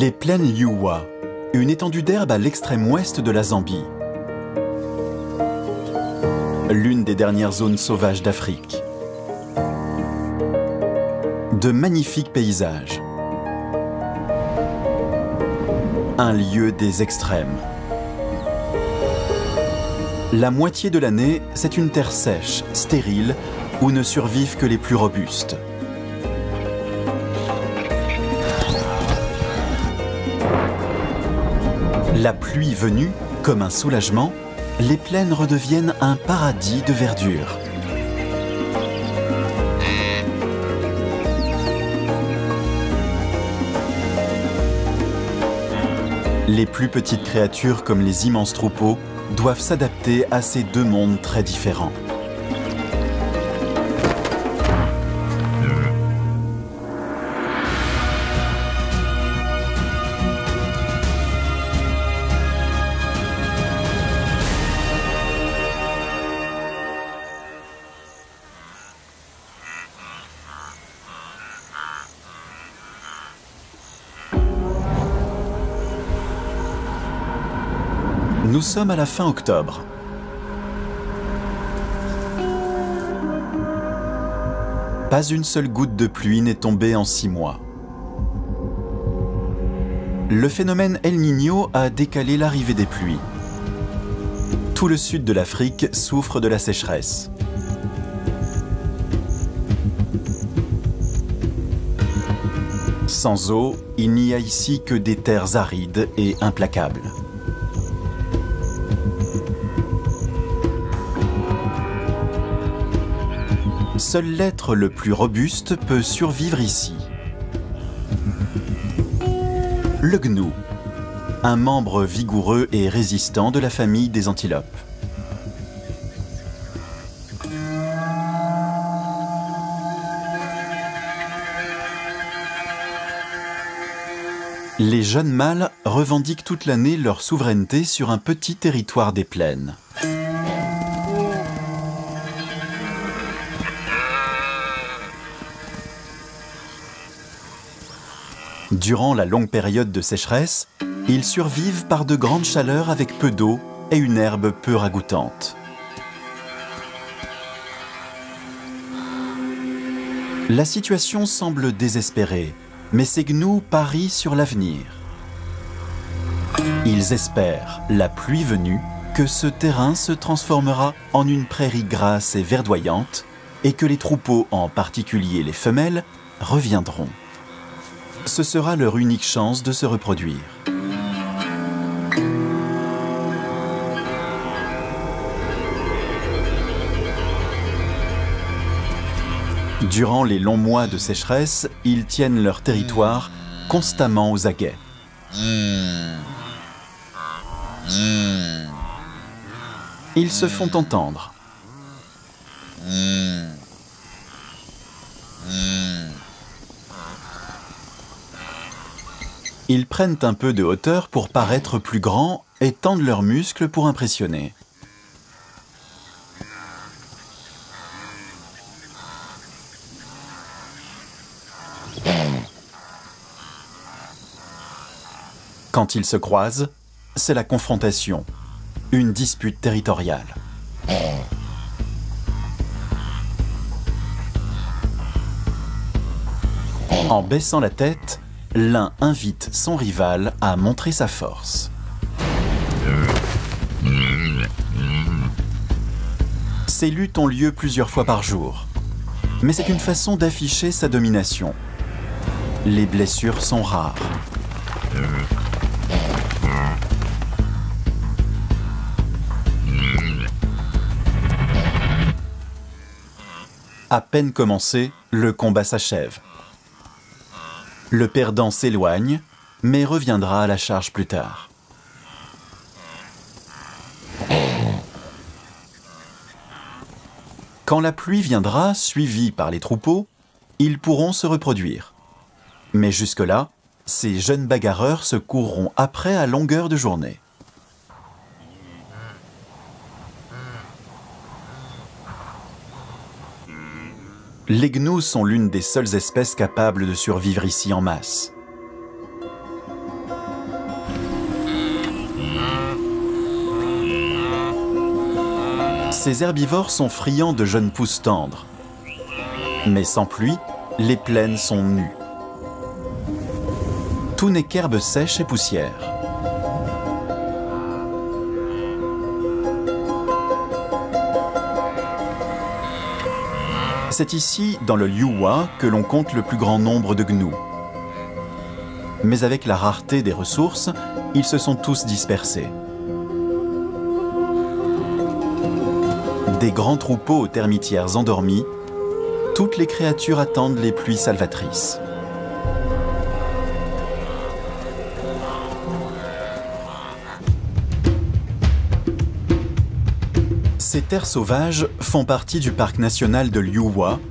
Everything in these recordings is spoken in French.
Les plaines Liuwa, une étendue d'herbe à l'extrême ouest de la Zambie. L'une des dernières zones sauvages d'Afrique. De magnifiques paysages. Un lieu des extrêmes. La moitié de l'année, c'est une terre sèche, stérile, où ne survivent que les plus robustes. La pluie venue, comme un soulagement, les plaines redeviennent un paradis de verdure. Les plus petites créatures comme les immenses troupeaux doivent s'adapter à ces deux mondes très différents. Nous sommes à la fin octobre. Pas une seule goutte de pluie n'est tombée en 6 mois. Le phénomène El Niño a décalé l'arrivée des pluies. Tout le sud de l'Afrique souffre de la sécheresse. Sans eau, il n'y a ici que des terres arides et implacables. Seul l'être le plus robuste peut survivre ici. Le gnou, un membre vigoureux et résistant de la famille des antilopes. Les jeunes mâles revendiquent toute l'année leur souveraineté sur un petit territoire des plaines. Durant la longue période de sécheresse, ils survivent par de grandes chaleurs avec peu d'eau et une herbe peu ragoûtante. La situation semble désespérée, mais ces gnous parient sur l'avenir. Ils espèrent, la pluie venue, que ce terrain se transformera en une prairie grasse et verdoyante et que les troupeaux, en particulier les femelles, reviendront. Ce sera leur unique chance de se reproduire. Durant les longs mois de sécheresse, ils tiennent leur territoire constamment aux aguets. Ils se font entendre. Ils prennent un peu de hauteur pour paraître plus grands et tendent leurs muscles pour impressionner. Quand ils se croisent, c'est la confrontation, une dispute territoriale. En baissant la tête, l'un invite son rival à montrer sa force. Ces luttes ont lieu plusieurs fois par jour, mais c'est une façon d'afficher sa domination. Les blessures sont rares. À peine commencé, le combat s'achève. Le perdant s'éloigne, mais reviendra à la charge plus tard. Quand la pluie viendra, suivie par les troupeaux, ils pourront se reproduire. Mais jusque-là, ces jeunes bagarreurs se courront après à longueur de journée. Les gnous sont l'une des seules espèces capables de survivre ici en masse. Ces herbivores sont friands de jeunes pousses tendres. Mais sans pluie, les plaines sont nues. Tout n'est qu'herbe sèche et poussière. C'est ici, dans le Liuwa, que l'on compte le plus grand nombre de gnous. Mais avec la rareté des ressources, ils se sont tous dispersés. Des grands troupeaux aux termitières endormis, toutes les créatures attendent les pluies salvatrices. Ces terres sauvages font partie du parc national de Liuwa,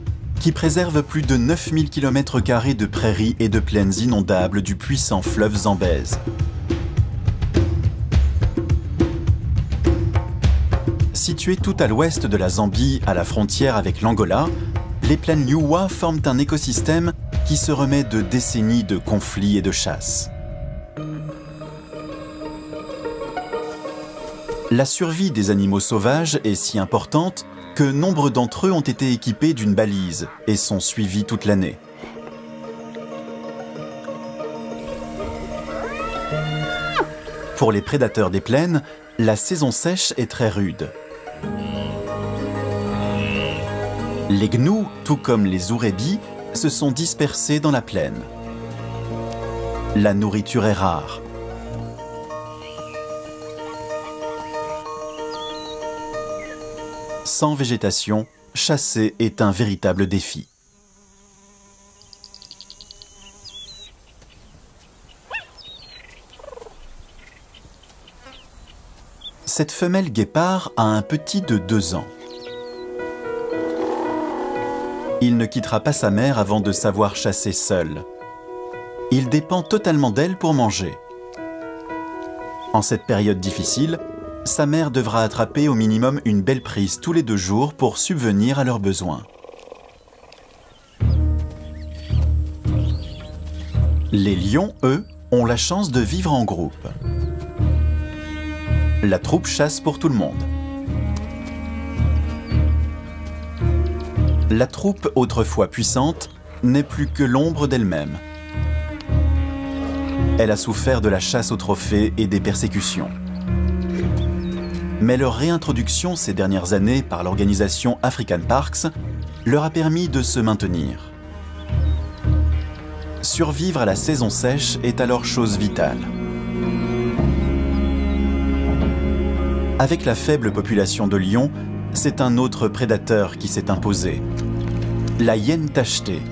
qui préserve plus de 9000 km² de prairies et de plaines inondables du puissant fleuve Zambèze. Situées tout à l'ouest de la Zambie, à la frontière avec l'Angola, les plaines Liuwa forment un écosystème qui se remet de décennies de conflits et de chasse. La survie des animaux sauvages est si importante que nombre d'entre eux ont été équipés d'une balise et sont suivis toute l'année. Pour les prédateurs des plaines, la saison sèche est très rude. Les gnous, tout comme les ourébis, se sont dispersés dans la plaine. La nourriture est rare. Sans végétation, chasser est un véritable défi. Cette femelle guépard a un petit de 2 ans. Il ne quittera pas sa mère avant de savoir chasser seul. Il dépend totalement d'elle pour manger. En cette période difficile, sa mère devra attraper au minimum une belle prise tous les 2 jours pour subvenir à leurs besoins. Les lions, eux, ont la chance de vivre en groupe. La troupe chasse pour tout le monde. La troupe, autrefois puissante, n'est plus que l'ombre d'elle-même. Elle a souffert de la chasse aux trophées et des persécutions. Mais leur réintroduction ces dernières années par l'organisation African Parks leur a permis de se maintenir. Survivre à la saison sèche est alors chose vitale. Avec la faible population de lions, c'est un autre prédateur qui s'est imposé, la hyène tachetée.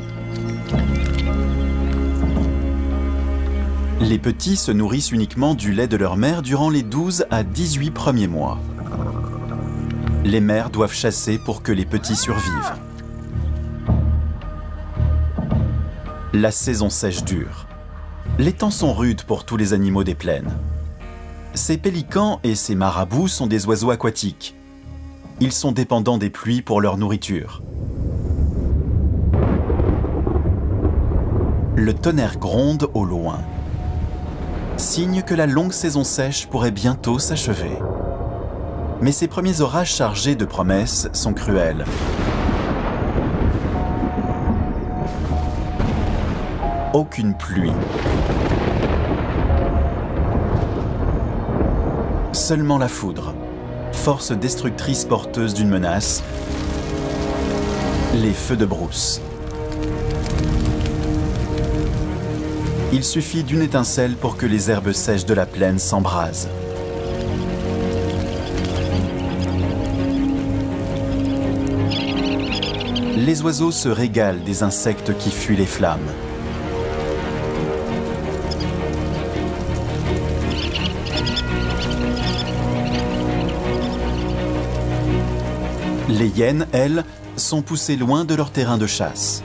Les petits se nourrissent uniquement du lait de leur mère durant les 12 à 18 premiers mois. Les mères doivent chasser pour que les petits survivent. La saison sèche dure. Les temps sont rudes pour tous les animaux des plaines. Ces pélicans et ces marabouts sont des oiseaux aquatiques. Ils sont dépendants des pluies pour leur nourriture. Le tonnerre gronde au loin. Signe que la longue saison sèche pourrait bientôt s'achever. Mais ces premiers orages chargés de promesses sont cruels. Aucune pluie. Seulement la foudre, force destructrice porteuse d'une menace, les feux de brousse. Il suffit d'une étincelle pour que les herbes sèches de la plaine s'embrasent. Les oiseaux se régalent des insectes qui fuient les flammes. Les hyènes, elles, sont poussées loin de leur terrain de chasse.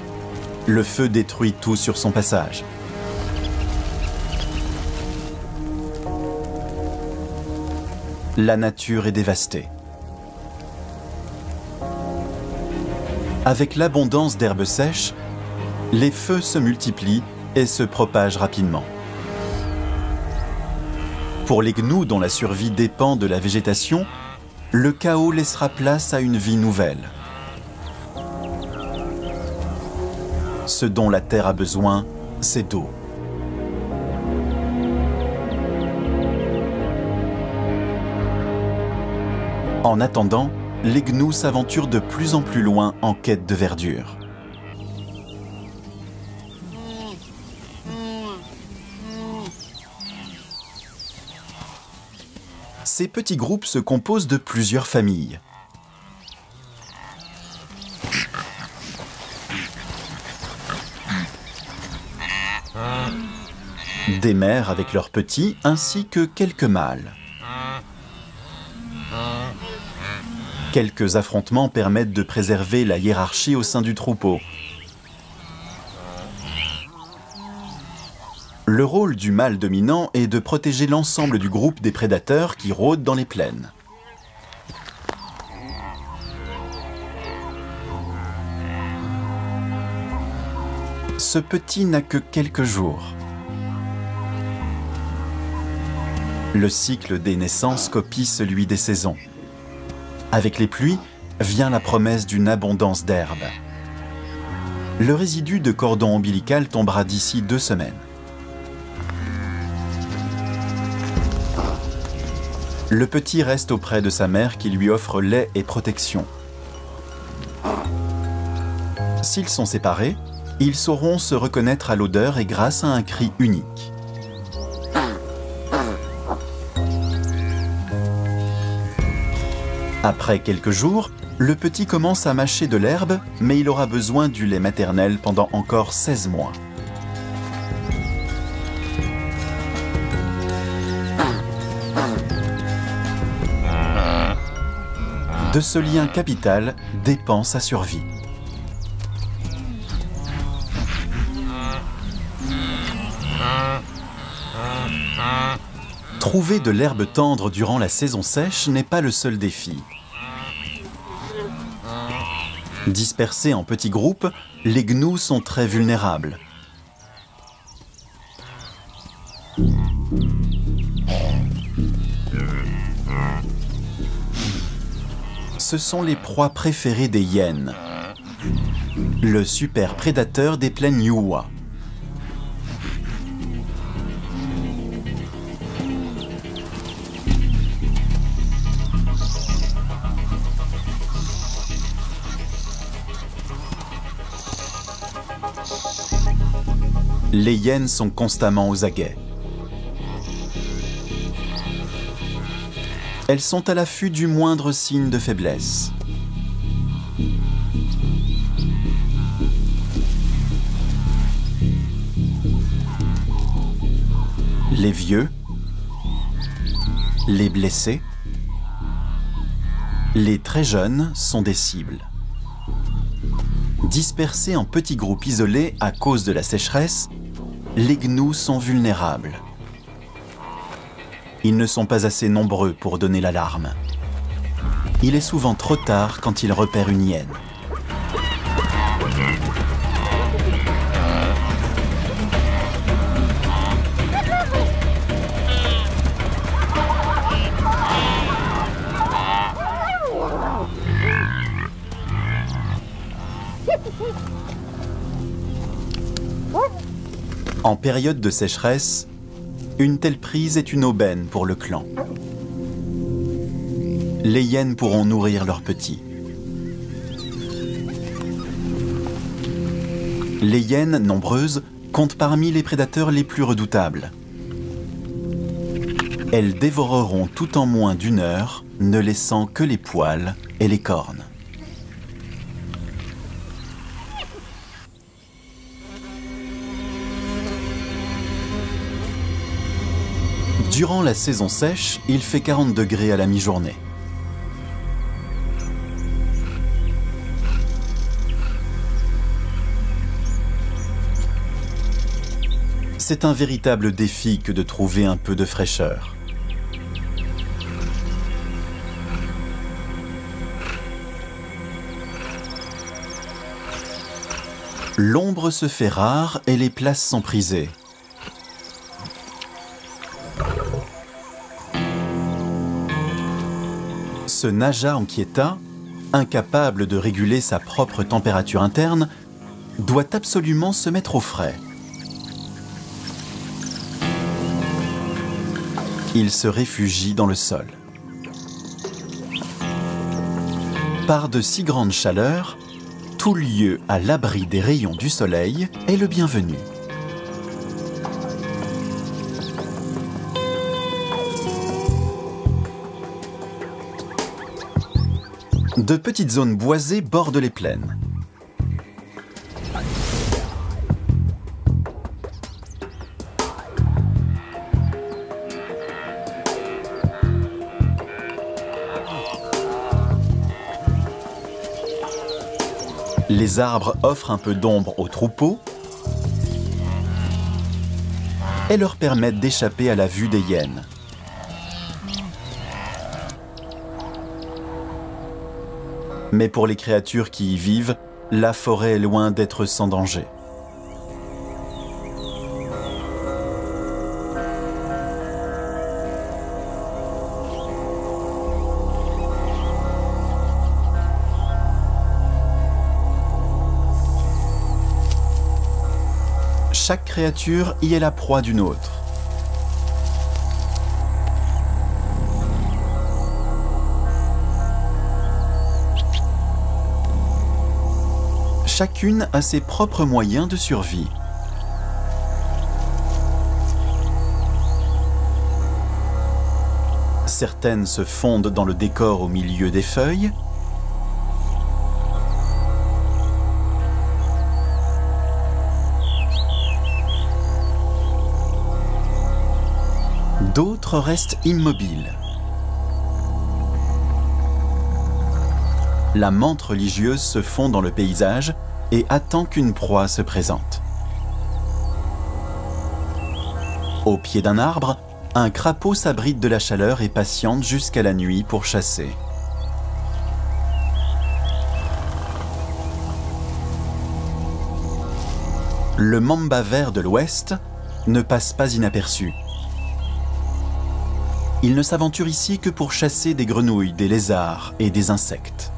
Le feu détruit tout sur son passage. La nature est dévastée. Avec l'abondance d'herbes sèches, les feux se multiplient et se propagent rapidement. Pour les gnous dont la survie dépend de la végétation, le chaos laissera place à une vie nouvelle. Ce dont la Terre a besoin, c'est d'eau. En attendant, les gnous s'aventurent de plus en plus loin en quête de verdure. Ces petits groupes se composent de plusieurs familles. Des mères avec leurs petits ainsi que quelques mâles. Quelques affrontements permettent de préserver la hiérarchie au sein du troupeau. Le rôle du mâle dominant est de protéger l'ensemble du groupe des prédateurs qui rôdent dans les plaines. Ce petit n'a que quelques jours. Le cycle des naissances copie celui des saisons. Avec les pluies, vient la promesse d'une abondance d'herbe. Le résidu de cordon ombilical tombera d'ici 2 semaines. Le petit reste auprès de sa mère qui lui offre lait et protection. S'ils sont séparés, ils sauront se reconnaître à l'odeur et grâce à un cri unique. Après quelques jours, le petit commence à mâcher de l'herbe, mais il aura besoin du lait maternel pendant encore 16 mois. De ce lien capital dépend sa survie. Trouver de l'herbe tendre durant la saison sèche n'est pas le seul défi. Dispersés en petits groupes, les gnous sont très vulnérables. Ce sont les proies préférées des hyènes, le super prédateur des plaines Yuwa. Les hyènes sont constamment aux aguets. Elles sont à l'affût du moindre signe de faiblesse. Les vieux, les blessés, les très jeunes sont des cibles. Dispersés en petits groupes isolés à cause de la sécheresse, les gnous sont vulnérables. Ils ne sont pas assez nombreux pour donner l'alarme. Il est souvent trop tard quand ils repèrent une hyène. En période de sécheresse, une telle prise est une aubaine pour le clan. Les hyènes pourront nourrir leurs petits. Les hyènes, nombreuses, comptent parmi les prédateurs les plus redoutables. Elles dévoreront tout en moins d'1 heure, ne laissant que les poils et les cornes. Durant la saison sèche, il fait 40 degrés à la mi-journée. C'est un véritable défi que de trouver un peu de fraîcheur. L'ombre se fait rare et les places sont prisées. Ce Ce Naja Enkieta, incapable de réguler sa propre température interne, doit absolument se mettre au frais. Il se réfugie dans le sol. Par de si grandes chaleurs, tout lieu à l'abri des rayons du soleil est le bienvenu. De petites zones boisées bordent les plaines. Les arbres offrent un peu d'ombre aux troupeaux et leur permettent d'échapper à la vue des hyènes. Mais pour les créatures qui y vivent, la forêt est loin d'être sans danger. Chaque créature y est la proie d'une autre. Chacune a ses propres moyens de survie. Certaines se fondent dans le décor au milieu des feuilles. D'autres restent immobiles. La menthe religieuse se fond dans le paysage et attend qu'une proie se présente. Au pied d'un arbre, un crapaud s'abrite de la chaleur et patiente jusqu'à la nuit pour chasser. Le mamba vert de l'Ouest ne passe pas inaperçu. Il ne s'aventure ici que pour chasser des grenouilles, des lézards et des insectes.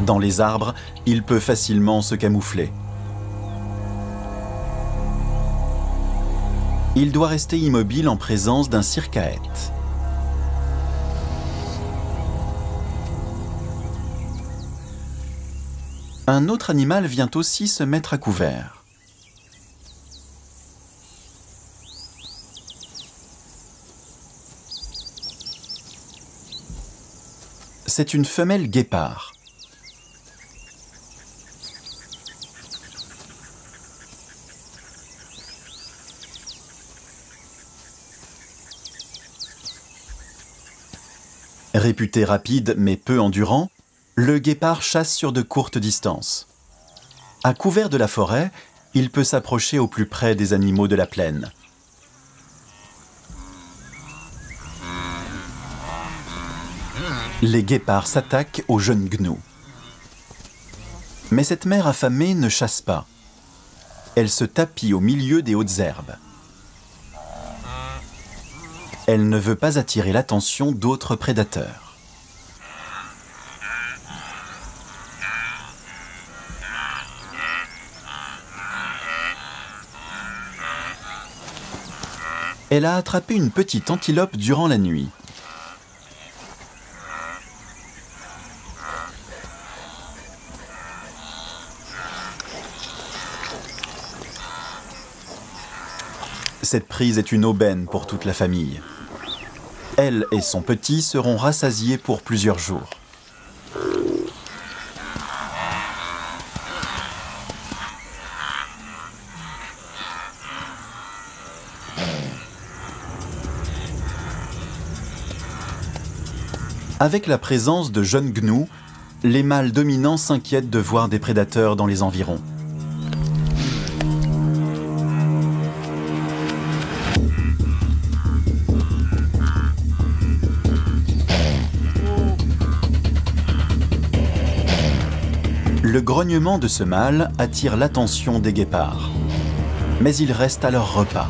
Dans les arbres, il peut facilement se camoufler. Il doit rester immobile en présence d'un circaète. Un autre animal vient aussi se mettre à couvert. C'est une femelle guépard. Réputé rapide mais peu endurant, le guépard chasse sur de courtes distances. À couvert de la forêt, il peut s'approcher au plus près des animaux de la plaine. Les guépards s'attaquent aux jeunes gnous. Mais cette mère affamée ne chasse pas. Elle se tapit au milieu des hautes herbes. Elle ne veut pas attirer l'attention d'autres prédateurs. Elle a attrapé une petite antilope durant la nuit. Cette prise est une aubaine pour toute la famille. Elle et son petit seront rassasiés pour plusieurs jours. Avec la présence de jeunes gnous, les mâles dominants s'inquiètent de voir des prédateurs dans les environs. Le grognement de ce mâle attire l'attention des guépards. mais ils restent à leur repas.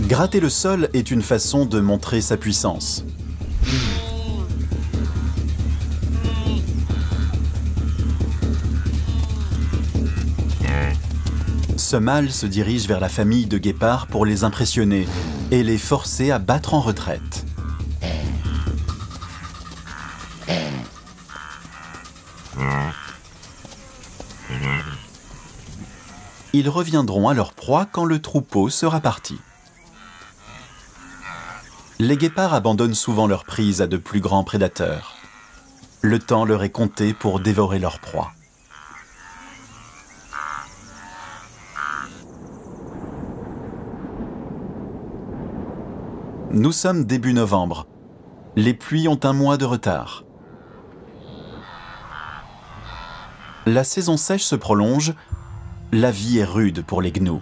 Gratter le sol est une façon de montrer sa puissance. Ce mâle se dirige vers la famille de guépards pour les impressionner et les forcer à battre en retraite. Ils reviendront à leur proie quand le troupeau sera parti. Les guépards abandonnent souvent leur prise à de plus grands prédateurs. Le temps leur est compté pour dévorer leur proie. Nous sommes début novembre. Les pluies ont un mois de retard. La saison sèche se prolonge. La vie est rude pour les gnous.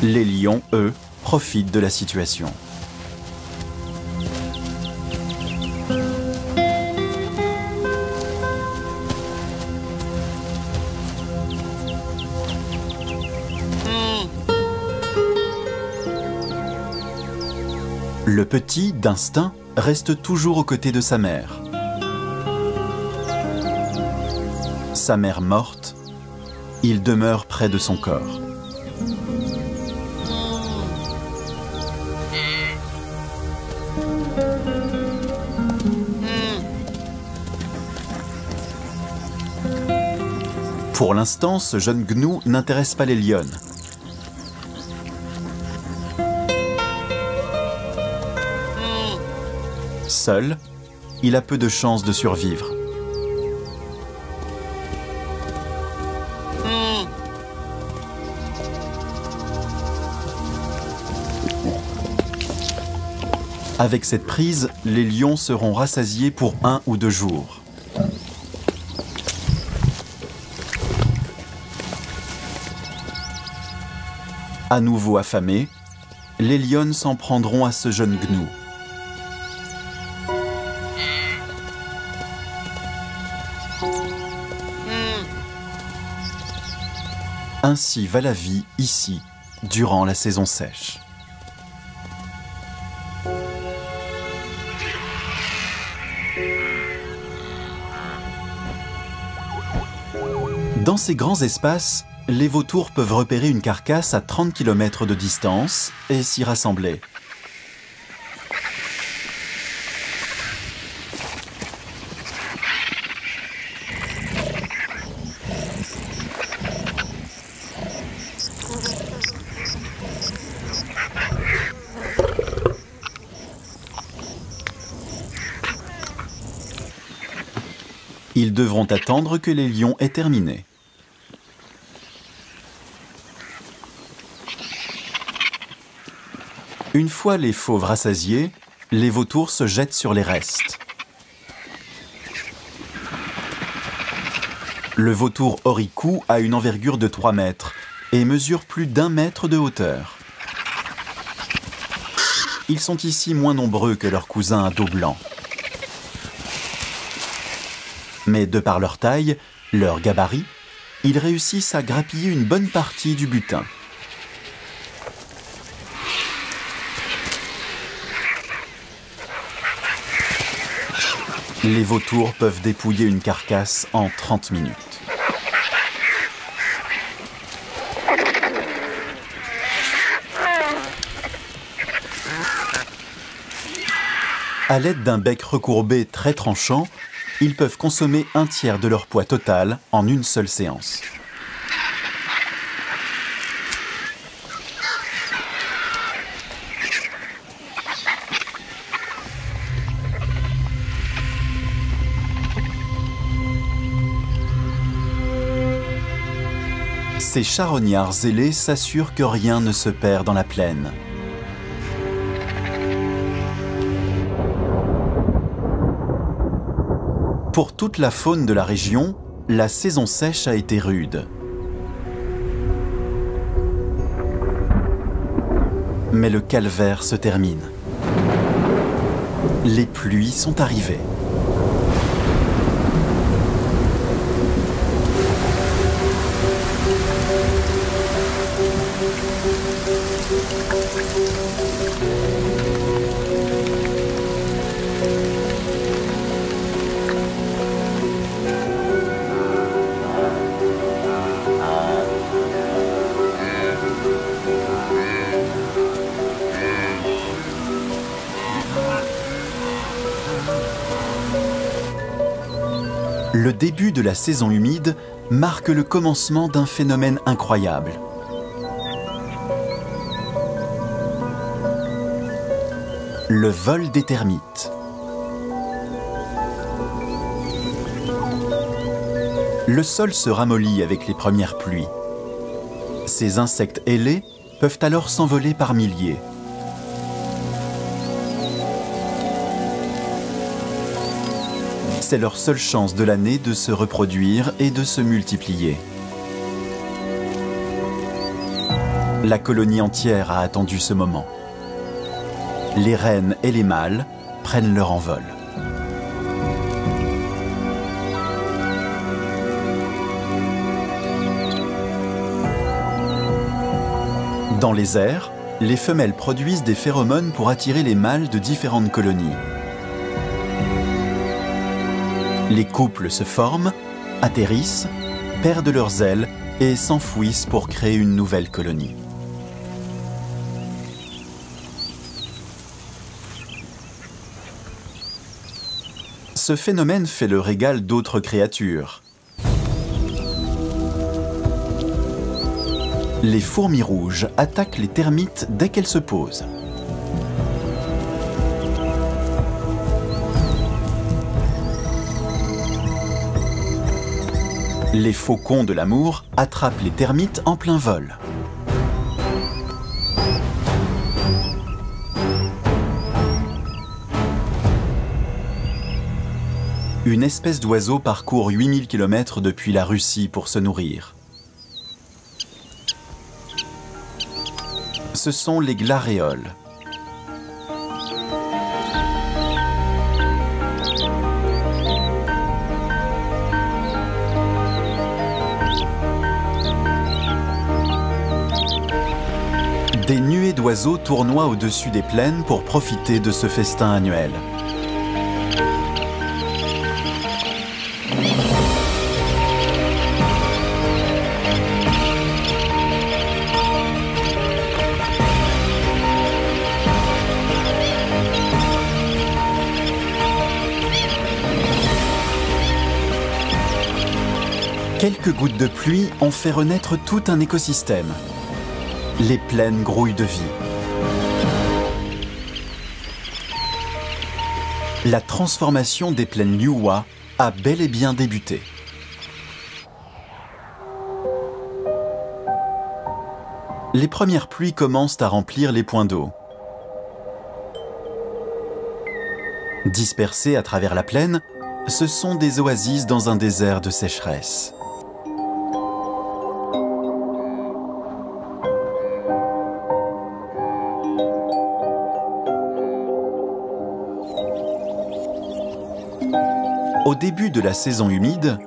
Les lions, eux, profitent de la situation. Le petit, d'instinct, reste toujours aux côtés de sa mère. Sa mère morte, il demeure près de son corps. Pour l'instant, ce jeune gnou n'intéresse pas les lionnes. Seul, il a peu de chances de survivre. Avec cette prise, les lions seront rassasiés pour 1 ou 2 jours. À nouveau affamés, les lionnes s'en prendront à ce jeune gnou. Ainsi va la vie ici, durant la saison sèche. Dans ces grands espaces, les vautours peuvent repérer une carcasse à 30 km de distance et s'y rassembler. Ils devront attendre que les lions aient terminé. Une fois les fauves rassasiés, les vautours se jettent sur les restes. Le vautour oricou a une envergure de 3 mètres et mesure plus d'1 mètre de hauteur. Ils sont ici moins nombreux que leurs cousins à dos blanc. Mais de par leur taille, leur gabarit, ils réussissent à grappiller une bonne partie du butin. Les vautours peuvent dépouiller une carcasse en 30 minutes. À l'aide d'un bec recourbé très tranchant, ils peuvent consommer 1/3 de leur poids total en une seule séance. Ces charognards zélés s'assurent que rien ne se perd dans la plaine. Pour toute la faune de la région, la saison sèche a été rude. Mais le calvaire se termine. Les pluies sont arrivées. Le début de la saison humide marque le commencement d'un phénomène incroyable. Le vol des termites. Le sol se ramollit avec les premières pluies. Ces insectes ailés peuvent alors s'envoler par milliers. C'est leur seule chance de l'année de se reproduire et de se multiplier. La colonie entière a attendu ce moment. Les reines et les mâles prennent leur envol. Dans les airs, les femelles produisent des phéromones pour attirer les mâles de différentes colonies. Les couples se forment, atterrissent, perdent leurs ailes et s'enfouissent pour créer une nouvelle colonie. Ce phénomène fait le régal d'autres créatures. Les fourmis rouges attaquent les termites dès qu'elles se posent. Les faucons de l'amour attrapent les termites en plein vol. Une espèce d'oiseau parcourt 8000 km depuis la Russie pour se nourrir. Ce sont les glaréoles. Des nuées d'oiseaux tournoient au-dessus des plaines pour profiter de ce festin annuel. Quelques gouttes de pluie ont fait renaître tout un écosystème. Les plaines grouillent de vie. La transformation des plaines Liuwa a bel et bien débuté. Les premières pluies commencent à remplir les points d'eau. Dispersés à travers la plaine, ce sont des oasis dans un désert de sécheresse. Au début de la saison humide,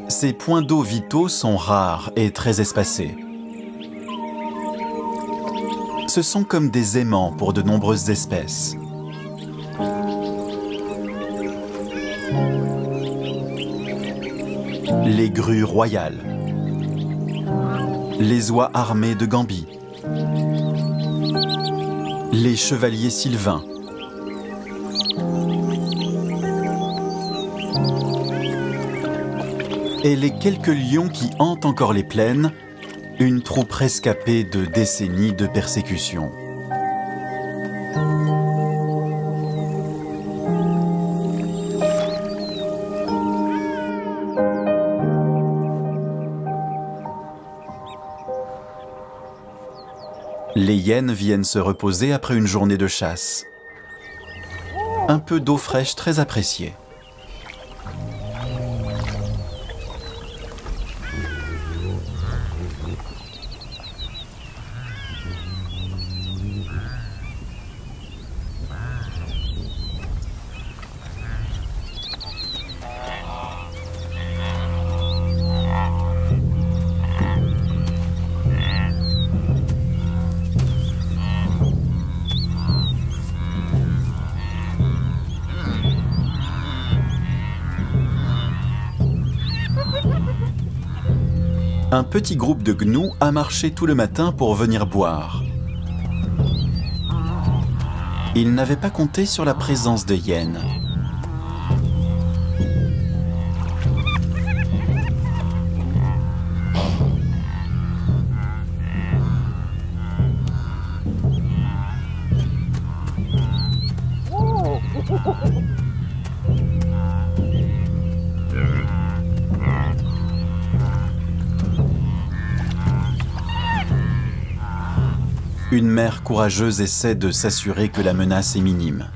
ces points d'eau vitaux sont rares et très espacés. Ce sont comme des aimants pour de nombreuses espèces. Les grues royales, les oies armées de gambis, les chevaliers sylvains, et les quelques lions qui hantent encore les plaines, une troupe rescapée de décennies de persécution. Les hyènes viennent se reposer après une journée de chasse. Un peu d'eau fraîche très appréciée. Un petit groupe de gnous a marché tout le matin pour venir boire. Ils n'avaient pas compté sur la présence de hyènes. Une mère courageuse essaie de s'assurer que la menace est minime.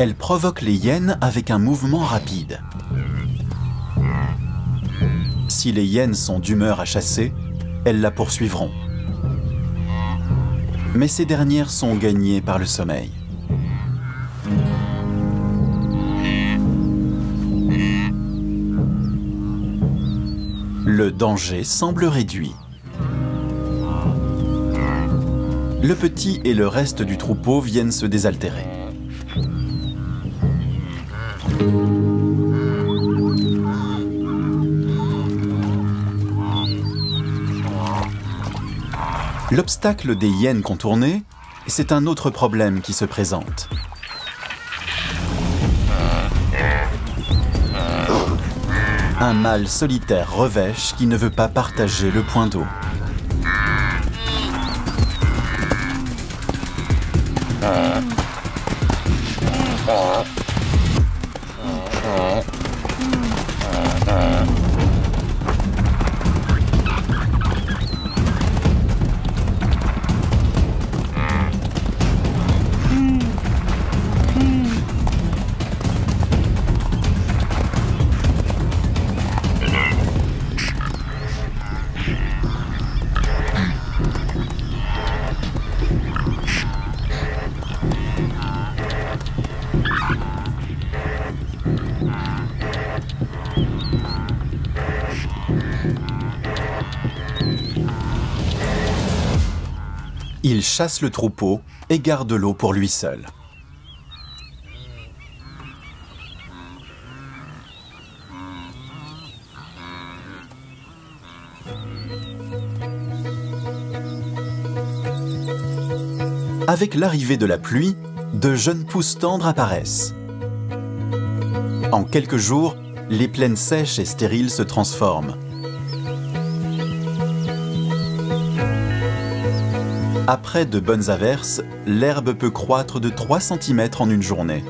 Elle provoque les hyènes avec un mouvement rapide. Si les hyènes sont d'humeur à chasser, elles la poursuivront. Mais ces dernières sont gagnées par le sommeil. Le danger semble réduit. Le petit et le reste du troupeau viennent se désaltérer. L'obstacle des hyènes contournées, c'est un autre problème qui se présente. Un mâle solitaire revêche qui ne veut pas partager le point d'eau. Il chasse le troupeau et garde l'eau pour lui seul. Avec l'arrivée de la pluie, de jeunes pousses tendres apparaissent. En quelques jours, les plaines sèches et stériles se transforment. Après de bonnes averses, l'herbe peut croître de 3 cm en une journée.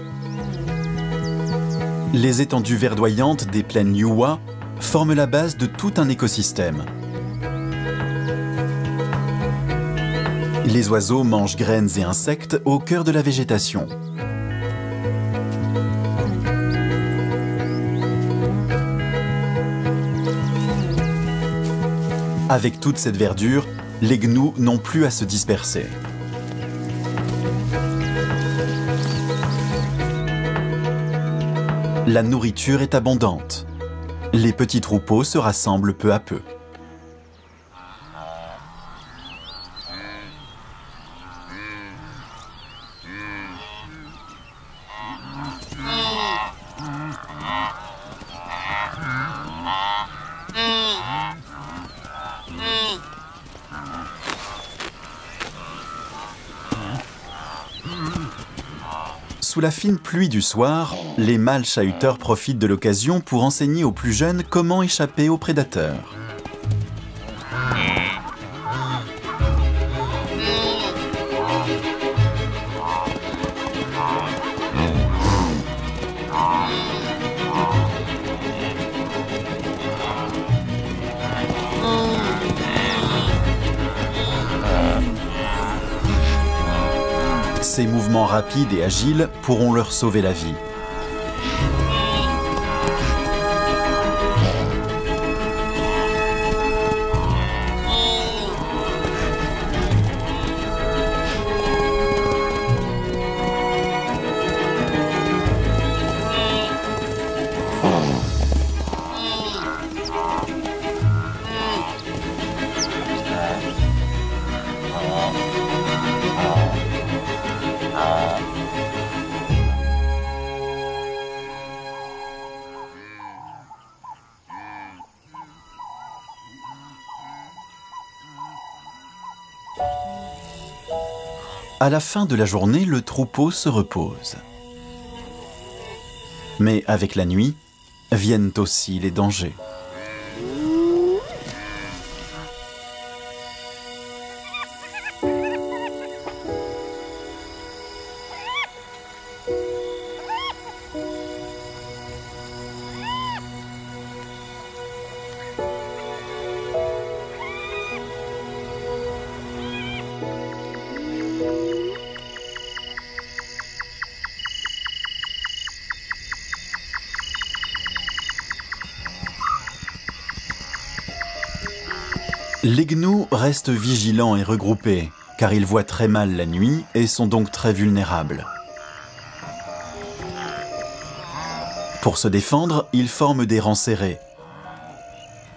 Les étendues verdoyantes des plaines Liuwa forment la base de tout un écosystème. Les oiseaux mangent graines et insectes au cœur de la végétation. Avec toute cette verdure, les gnous n'ont plus à se disperser. La nourriture est abondante. Les petits troupeaux se rassemblent peu à peu. Sous la fine pluie du soir, les mâles chahuteurs profitent de l'occasion pour enseigner aux plus jeunes comment échapper aux prédateurs. Ces mouvements rapides et agiles pourront leur sauver la vie. À la fin de la journée, le troupeau se repose. Mais avec la nuit, viennent aussi les dangers. Les gnous restent vigilants et regroupés, car ils voient très mal la nuit et sont donc très vulnérables. Pour se défendre, ils forment des rangs serrés.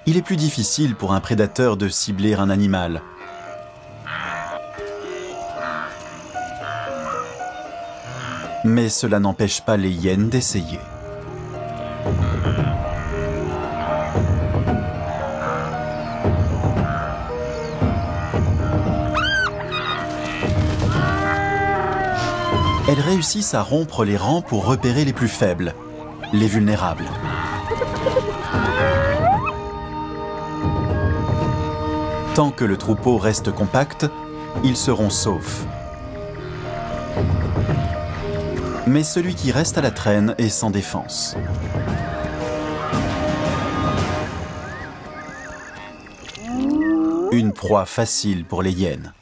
Il est plus difficile pour un prédateur de cibler un animal. Mais cela n'empêche pas les hyènes d'essayer. Elles réussissent à rompre les rangs pour repérer les plus faibles, les vulnérables. Tant que le troupeau reste compact, ils seront saufs. Mais celui qui reste à la traîne est sans défense. Une proie facile pour les hyènes.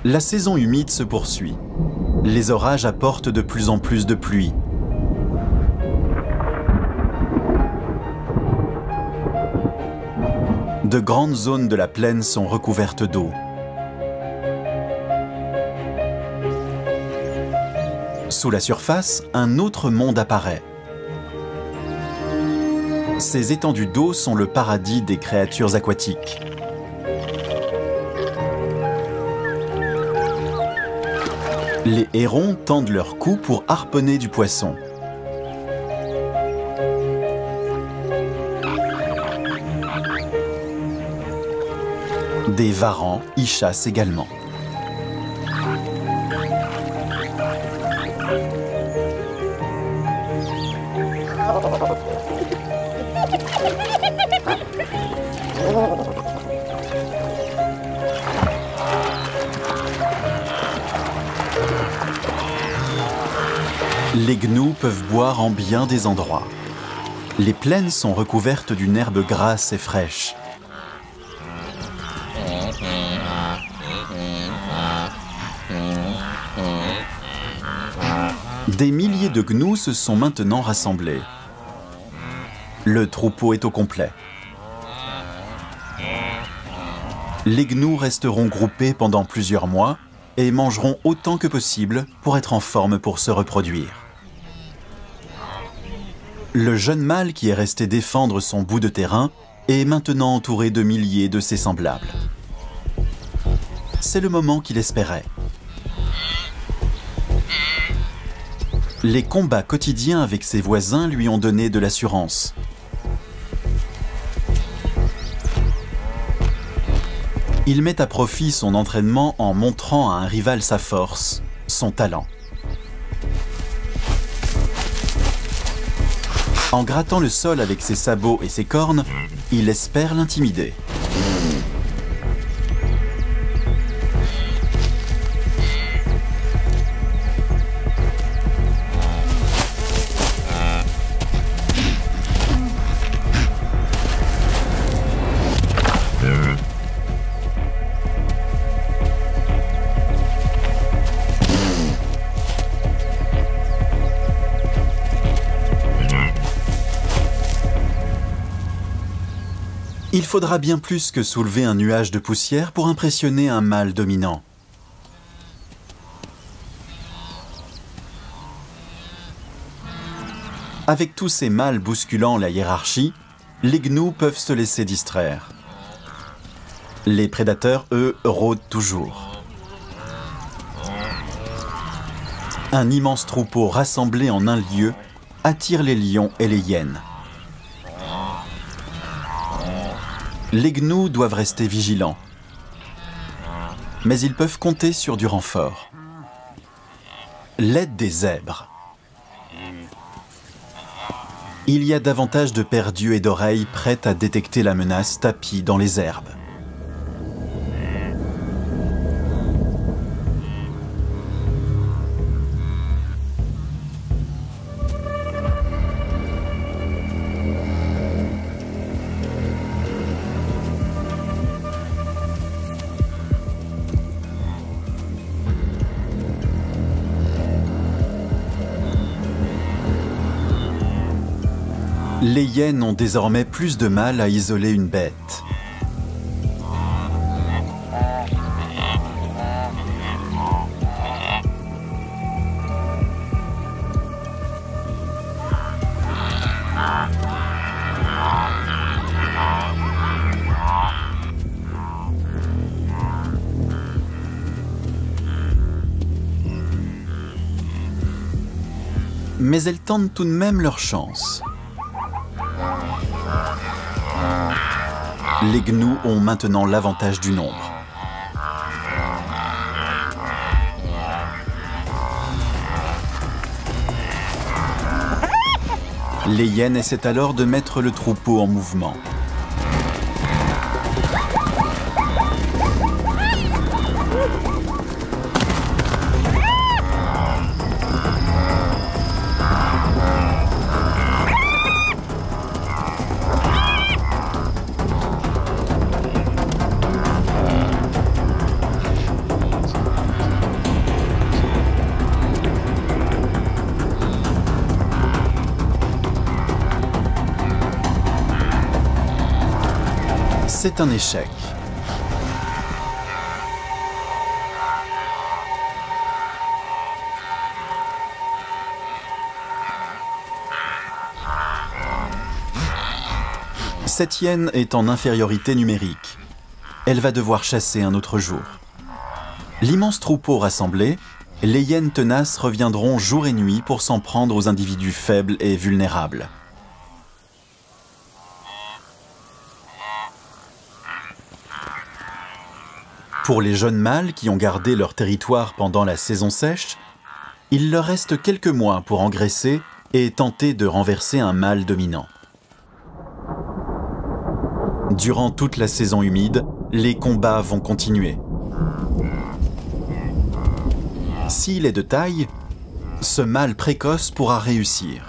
La saison humide se poursuit. Les orages apportent de plus en plus de pluie. De grandes zones de la plaine sont recouvertes d'eau. Sous la surface, un autre monde apparaît. Ces étendues d'eau sont le paradis des créatures aquatiques. Les hérons tendent leur cou pour harponner du poisson. Des varans y chassent également. Les gnous peuvent boire en bien des endroits. Les plaines sont recouvertes d'une herbe grasse et fraîche. Des milliers de gnous se sont maintenant rassemblés. Le troupeau est au complet. Les gnous resteront groupés pendant plusieurs mois et mangeront autant que possible pour être en forme pour se reproduire. Le jeune mâle qui est resté défendre son bout de terrain est maintenant entouré de milliers de ses semblables. C'est le moment qu'il espérait. Les combats quotidiens avec ses voisins lui ont donné de l'assurance. Il met à profit son entraînement en montrant à un rival sa force, son talent. En grattant le sol avec ses sabots et ses cornes, il espère l'intimider. Il faudra bien plus que soulever un nuage de poussière pour impressionner un mâle dominant. Avec tous ces mâles bousculant la hiérarchie, les gnous peuvent se laisser distraire. Les prédateurs, eux, rôdent toujours. Un immense troupeau rassemblé en un lieu attire les lions et les hyènes. Les gnous doivent rester vigilants, mais ils peuvent compter sur du renfort. L'aide des zèbres. Il y a davantage de paires d'yeux et d'oreilles prêtes à détecter la menace tapie dans les herbes. Les hyènes ont désormais plus de mal à isoler une bête. Mais elles tentent tout de même leur chance. Les gnous ont maintenant l'avantage du nombre. Les hyènes essaient alors de mettre le troupeau en mouvement. C'est un échec. Cette hyène est en infériorité numérique. Elle va devoir chasser un autre jour. L'immense troupeau rassemblé, les hyènes tenaces reviendront jour et nuit pour s'en prendre aux individus faibles et vulnérables. Pour les jeunes mâles qui ont gardé leur territoire pendant la saison sèche, il leur reste quelques mois pour engraisser et tenter de renverser un mâle dominant. Durant toute la saison humide, les combats vont continuer. S'il est de taille, ce mâle précoce pourra réussir.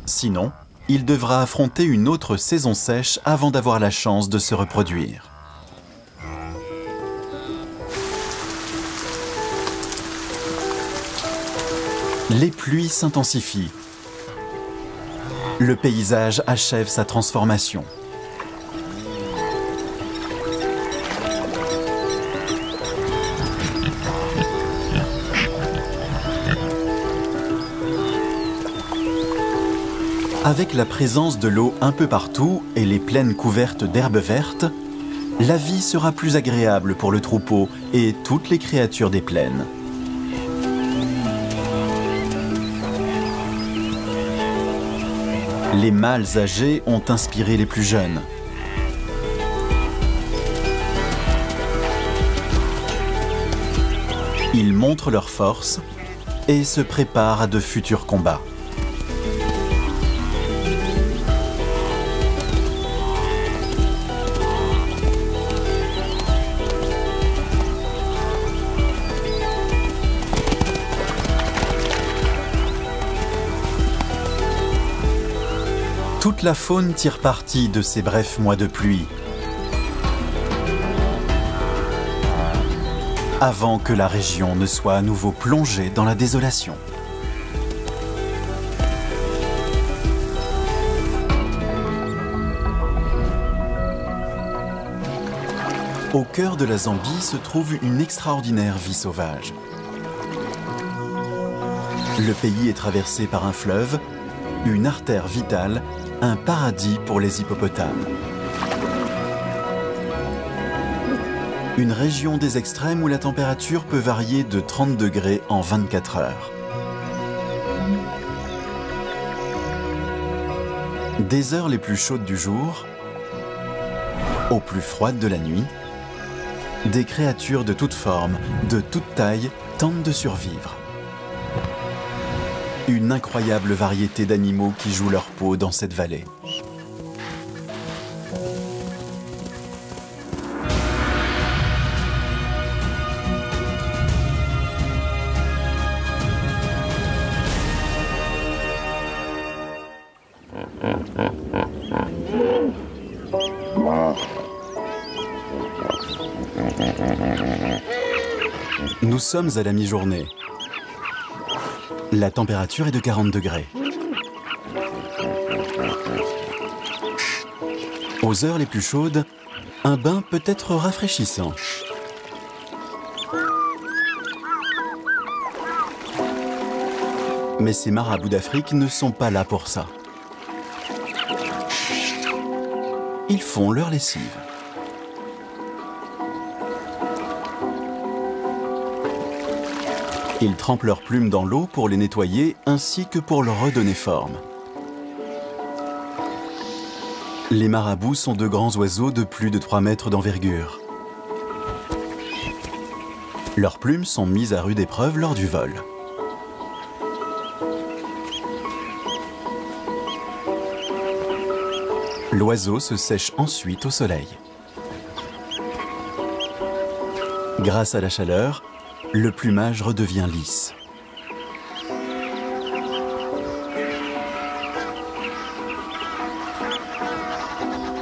Sinon, il devra affronter une autre saison sèche avant d'avoir la chance de se reproduire. Les pluies s'intensifient. Le paysage achève sa transformation. Avec la présence de l'eau un peu partout et les plaines couvertes d'herbes vertes, la vie sera plus agréable pour le troupeau et toutes les créatures des plaines. Les mâles âgés ont inspiré les plus jeunes. Ils montrent leur force et se préparent à de futurs combats. Toute la faune tire parti de ces brefs mois de pluie, avant que la région ne soit à nouveau plongée dans la désolation. Au cœur de la Zambie se trouve une extraordinaire vie sauvage. Le pays est traversé par un fleuve une artère vitale, un paradis pour les hippopotames. Une région des extrêmes où la température peut varier de 30 degrés en 24 heures. Des heures les plus chaudes du jour aux plus froides de la nuit, des créatures de toutes formes, de toute taille, tentent de survivre. Une incroyable variété d'animaux qui jouent leur peau dans cette vallée. Nous sommes à la mi-journée. La température est de 40 degrés. Aux heures les plus chaudes, un bain peut être rafraîchissant. Mais ces marabouts d'Afrique ne sont pas là pour ça. Ils font leur lessive. Ils trempent leurs plumes dans l'eau pour les nettoyer ainsi que pour leur redonner forme. Les marabouts sont de grands oiseaux de plus de 3 mètres d'envergure. Leurs plumes sont mises à rude épreuve lors du vol. L'oiseau se sèche ensuite au soleil. Grâce à la chaleur, le plumage redevient lisse.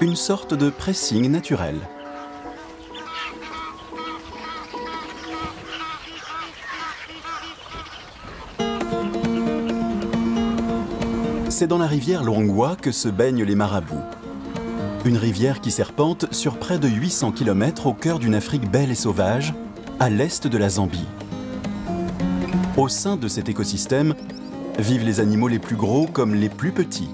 Une sorte de pressing naturel. C'est dans la rivière Luangwa que se baignent les marabouts. Une rivière qui serpente sur près de 800 km au cœur d'une Afrique belle et sauvage, à l'est de la Zambie. Au sein de cet écosystème, vivent les animaux les plus gros comme les plus petits.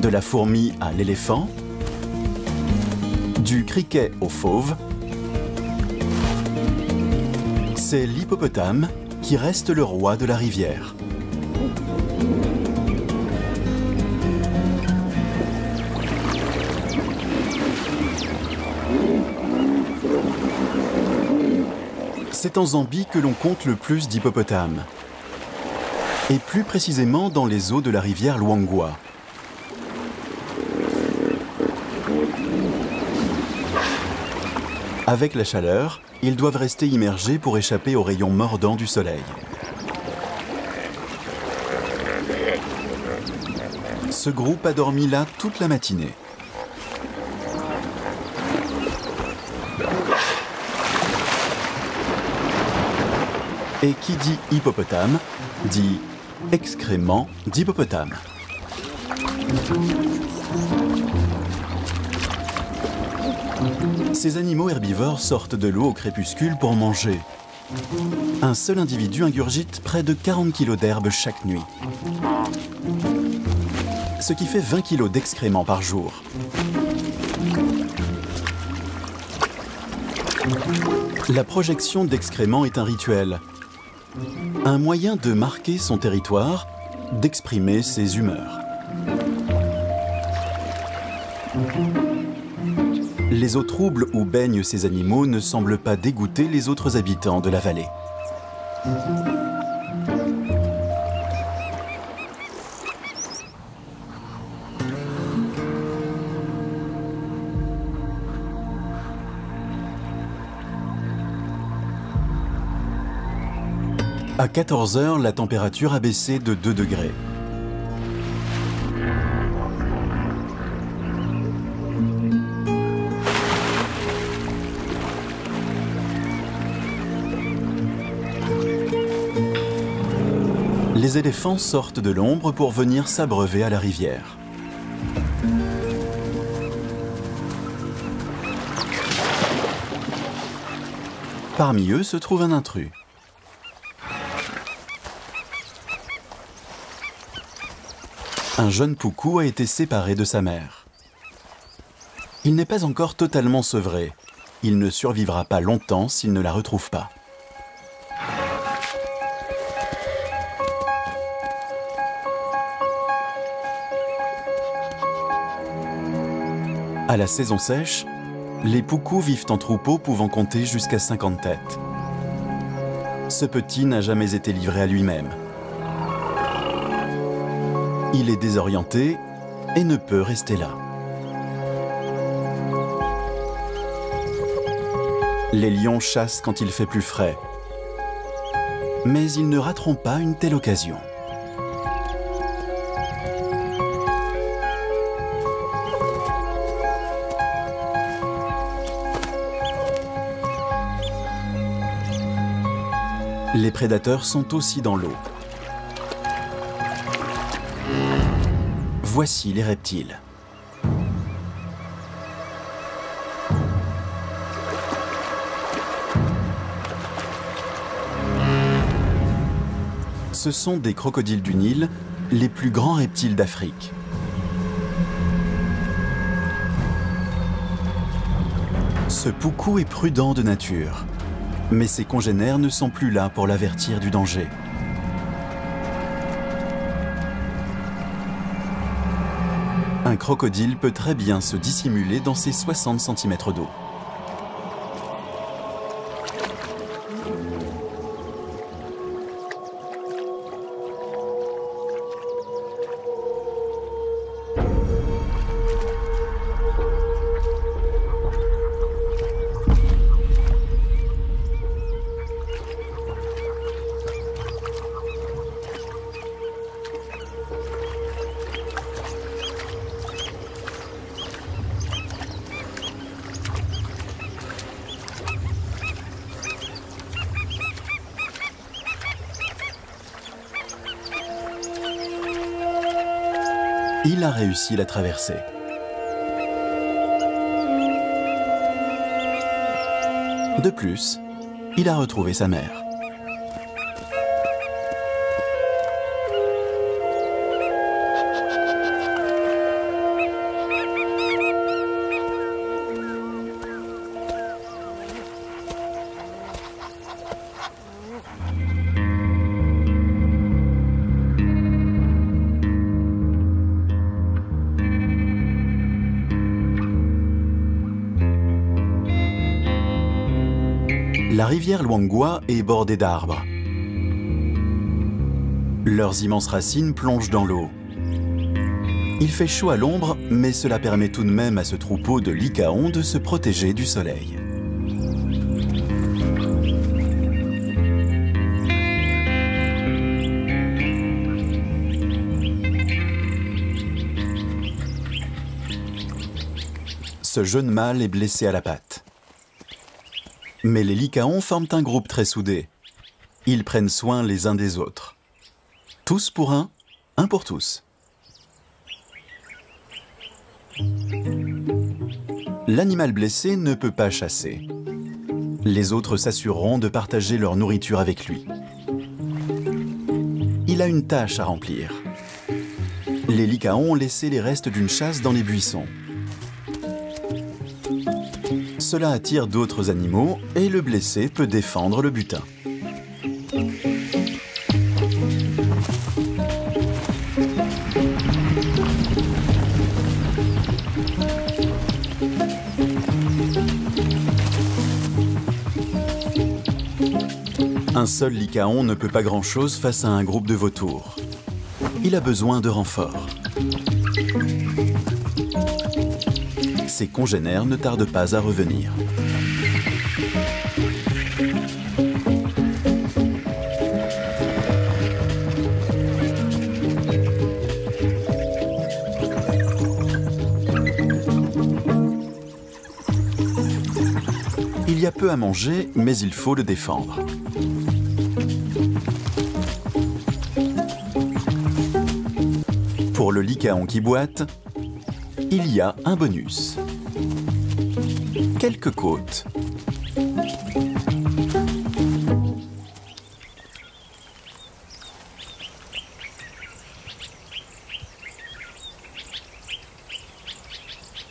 De la fourmi à l'éléphant, du criquet au fauve, c'est l'hippopotame qui reste le roi de la rivière. C'est en Zambie que l'on compte le plus d'hippopotames, et plus précisément dans les eaux de la rivière Luangwa. Avec la chaleur, ils doivent rester immergés pour échapper aux rayons mordants du soleil. Ce groupe a dormi là toute la matinée. Et qui dit hippopotame, dit excrément d'hippopotame. Ces animaux herbivores sortent de l'eau au crépuscule pour manger. Un seul individu ingurgite près de 40 kg d'herbe chaque nuit. Ce qui fait 20 kg d'excréments par jour. La projection d'excréments est un rituel. Un moyen de marquer son territoire, d'exprimer ses humeurs. Les eaux troubles où baignent ces animaux ne semblent pas dégoûter les autres habitants de la vallée. À 14 heures, la température a baissé de 2 degrés. Les éléphants sortent de l'ombre pour venir s'abreuver à la rivière. Parmi eux se trouve un intrus. Un jeune poucou a été séparé de sa mère. Il n'est pas encore totalement sevré. Il ne survivra pas longtemps s'il ne la retrouve pas. À la saison sèche, les poucous vivent en troupeau pouvant compter jusqu'à 50 têtes. Ce petit n'a jamais été livré à lui-même. Il est désorienté et ne peut rester là. Les lions chassent quand il fait plus frais. Mais ils ne rateront pas une telle occasion. Les prédateurs sont aussi dans l'eau. Voici les reptiles. Ce sont des crocodiles du Nil, les plus grands reptiles d'Afrique. Ce poucou est prudent de nature, mais ses congénères ne sont plus là pour l'avertir du danger. Un crocodile peut très bien se dissimuler dans ses 60 cm d'eau. Il a réussi la traversée. De plus, il a retrouvé sa mère. La rivière Luangwa est bordée d'arbres. Leurs immenses racines plongent dans l'eau. Il fait chaud à l'ombre, mais cela permet tout de même à ce troupeau de lycaons de se protéger du soleil. Ce jeune mâle est blessé à la patte. Mais les lycaons forment un groupe très soudé. Ils prennent soin les uns des autres. Tous pour un pour tous. L'animal blessé ne peut pas chasser. Les autres s'assureront de partager leur nourriture avec lui. Il a une tâche à remplir. Les lycaons ont laissé les restes d'une chasse dans les buissons. Cela attire d'autres animaux et le blessé peut défendre le butin. Un seul lycaon ne peut pas grand-chose face à un groupe de vautours. Il a besoin de renforts. Ses congénères ne tardent pas à revenir. Il y a peu à manger, mais il faut le défendre. Pour le lycaon qui boite, il y a un bonus. Quelques côtes.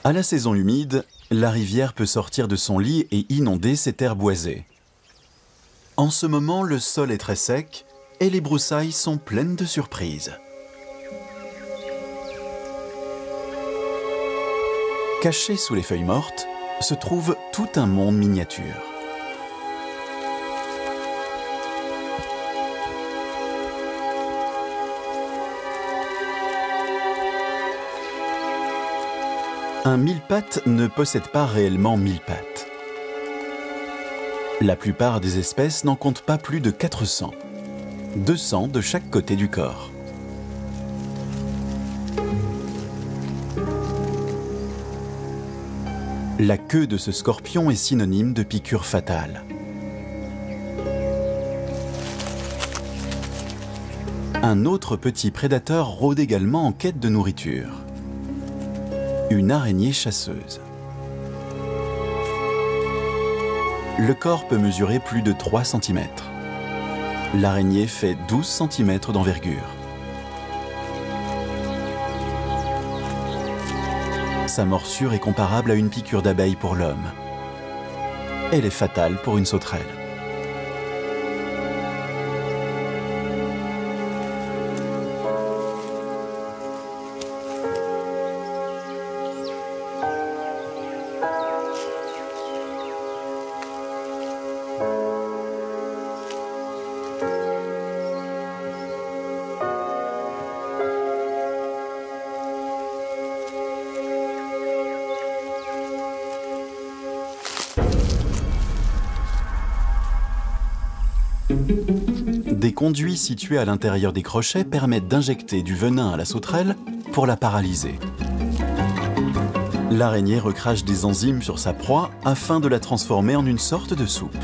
À la saison humide, la rivière peut sortir de son lit et inonder ces terres boisées. En ce moment, le sol est très sec et les broussailles sont pleines de surprises. Caché sous les feuilles mortes, se trouve tout un monde miniature. Un mille-pattes ne possède pas réellement 1000 pattes. La plupart des espèces n'en comptent pas plus de 400, 200 de chaque côté du corps. La queue de ce scorpion est synonyme de piqûre fatale. Un autre petit prédateur rôde également en quête de nourriture. Une araignée chasseuse. Le corps peut mesurer plus de 3 cm. L'araignée fait 12 cm d'envergure. Sa morsure est comparable à une piqûre d'abeille pour l'homme. Elle est fatale pour une sauterelle. Des conduits situés à l'intérieur des crochets permettent d'injecter du venin à la sauterelle pour la paralyser. L'araignée recrache des enzymes sur sa proie afin de la transformer en une sorte de soupe.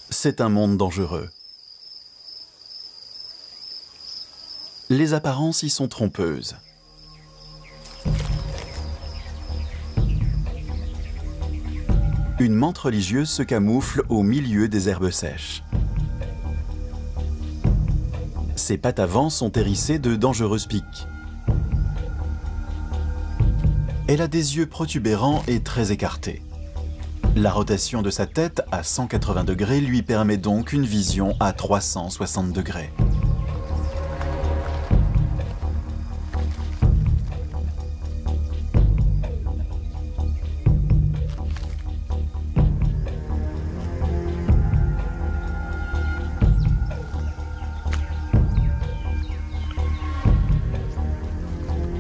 C'est un monde dangereux. Les apparences y sont trompeuses. Une menthe religieuse se camoufle au milieu des herbes sèches. Ses pattes avant sont hérissées de dangereuses piques. Elle a des yeux protubérants et très écartés. La rotation de sa tête à 180 degrés lui permet donc une vision à 360 degrés.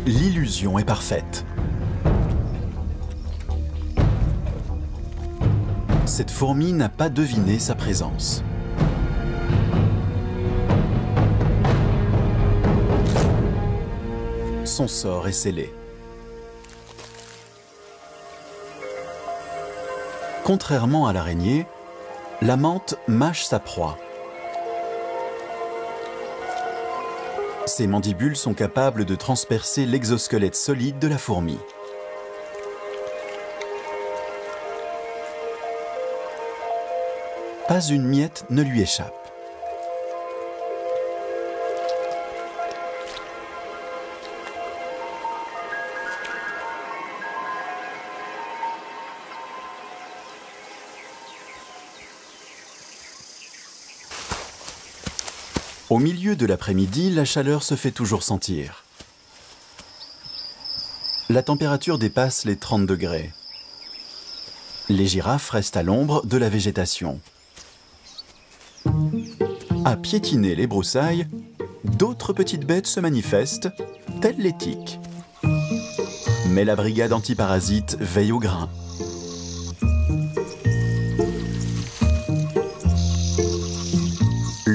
L'illusion est parfaite. Cette fourmi n'a pas deviné sa présence. Son sort est scellé. Contrairement à l'araignée, la menthe mâche sa proie. Ses mandibules sont capables de transpercer l'exosquelette solide de la fourmi. Pas une miette ne lui échappe. Au milieu de l'après-midi, la chaleur se fait toujours sentir. La température dépasse les 30 degrés. Les girafes restent à l'ombre de la végétation. À piétiner les broussailles, d'autres petites bêtes se manifestent, telles les tiques. Mais la brigade antiparasite veille au grain.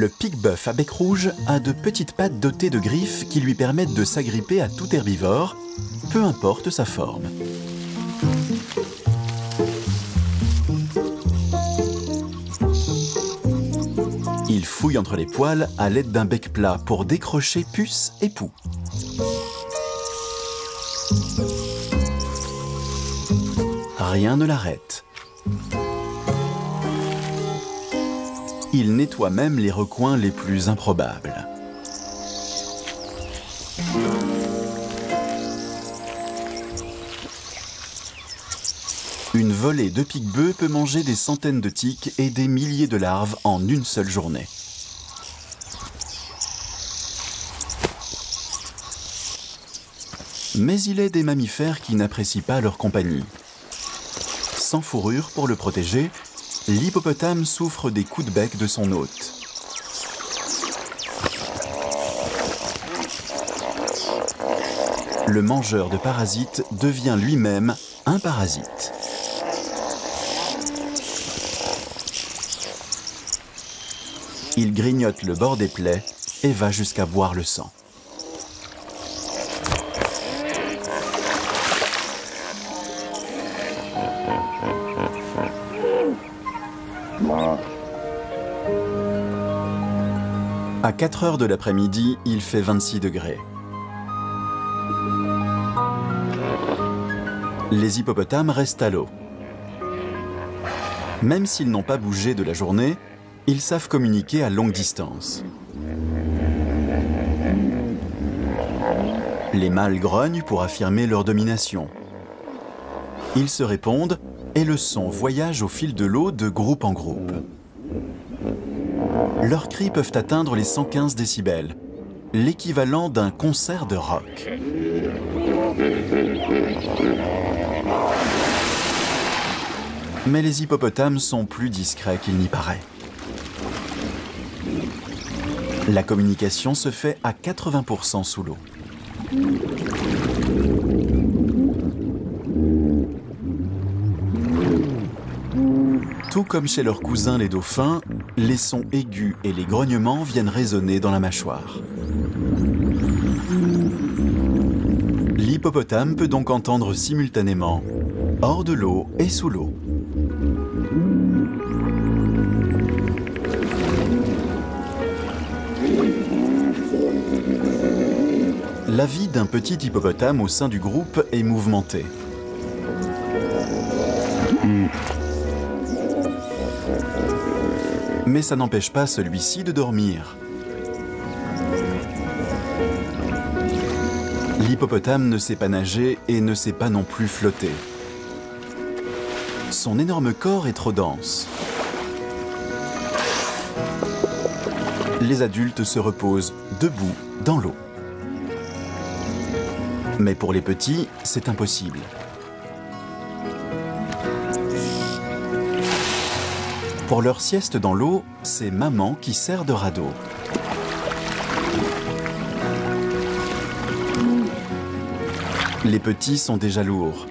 Le pique-bœuf à bec rouge a de petites pattes dotées de griffes qui lui permettent de s'agripper à tout herbivore, peu importe sa forme. Il fouille entre les poils à l'aide d'un bec plat pour décrocher puces et poux. Rien ne l'arrête. Il nettoie même les recoins les plus improbables. Une volée de pique-bœufs peut manger des centaines de tiques et des milliers de larves en une seule journée. Mais il est des mammifères qui n'apprécient pas leur compagnie. Sans fourrure pour le protéger, l'hippopotame souffre des coups de bec de son hôte. Le mangeur de parasites devient lui-même un parasite. Il grignote le bord des plaies et va jusqu'à boire le sang. À 4 heures de l'après-midi, il fait 26 degrés. Les hippopotames restent à l'eau. Même s'ils n'ont pas bougé de la journée, ils savent communiquer à longue distance. Les mâles grognent pour affirmer leur domination. Ils se répondent et le son voyage au fil de l'eau de groupe en groupe. Leurs cris peuvent atteindre les 115 décibels, l'équivalent d'un concert de rock. Mais les hippopotames sont plus discrets qu'il n'y paraît. La communication se fait à 80% sous l'eau. Tout comme chez leurs cousins les dauphins, les sons aigus et les grognements viennent résonner dans la mâchoire. L'hippopotame peut donc entendre simultanément hors de l'eau et sous l'eau. La vie d'un petit hippopotame au sein du groupe est mouvementée. Mais ça n'empêche pas celui-ci de dormir. L'hippopotame ne sait pas nager et ne sait pas non plus flotter. Son énorme corps est trop dense. Les adultes se reposent debout dans l'eau. Mais pour les petits, c'est impossible. Pour leur sieste dans l'eau, c'est maman qui sert de radeau. Les petits sont déjà lourds.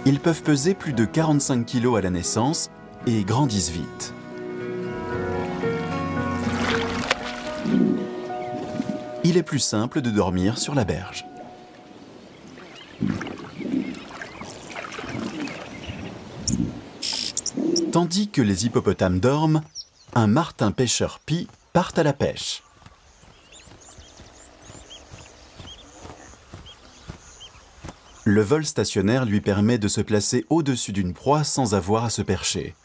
Ils peuvent peser plus de 45 kg à la naissance et grandissent vite. Il est plus simple de dormir sur la berge. Tandis que les hippopotames dorment, un martin pêcheur pie part à la pêche. Le vol stationnaire lui permet de se placer au-dessus d'une proie sans avoir à se percher.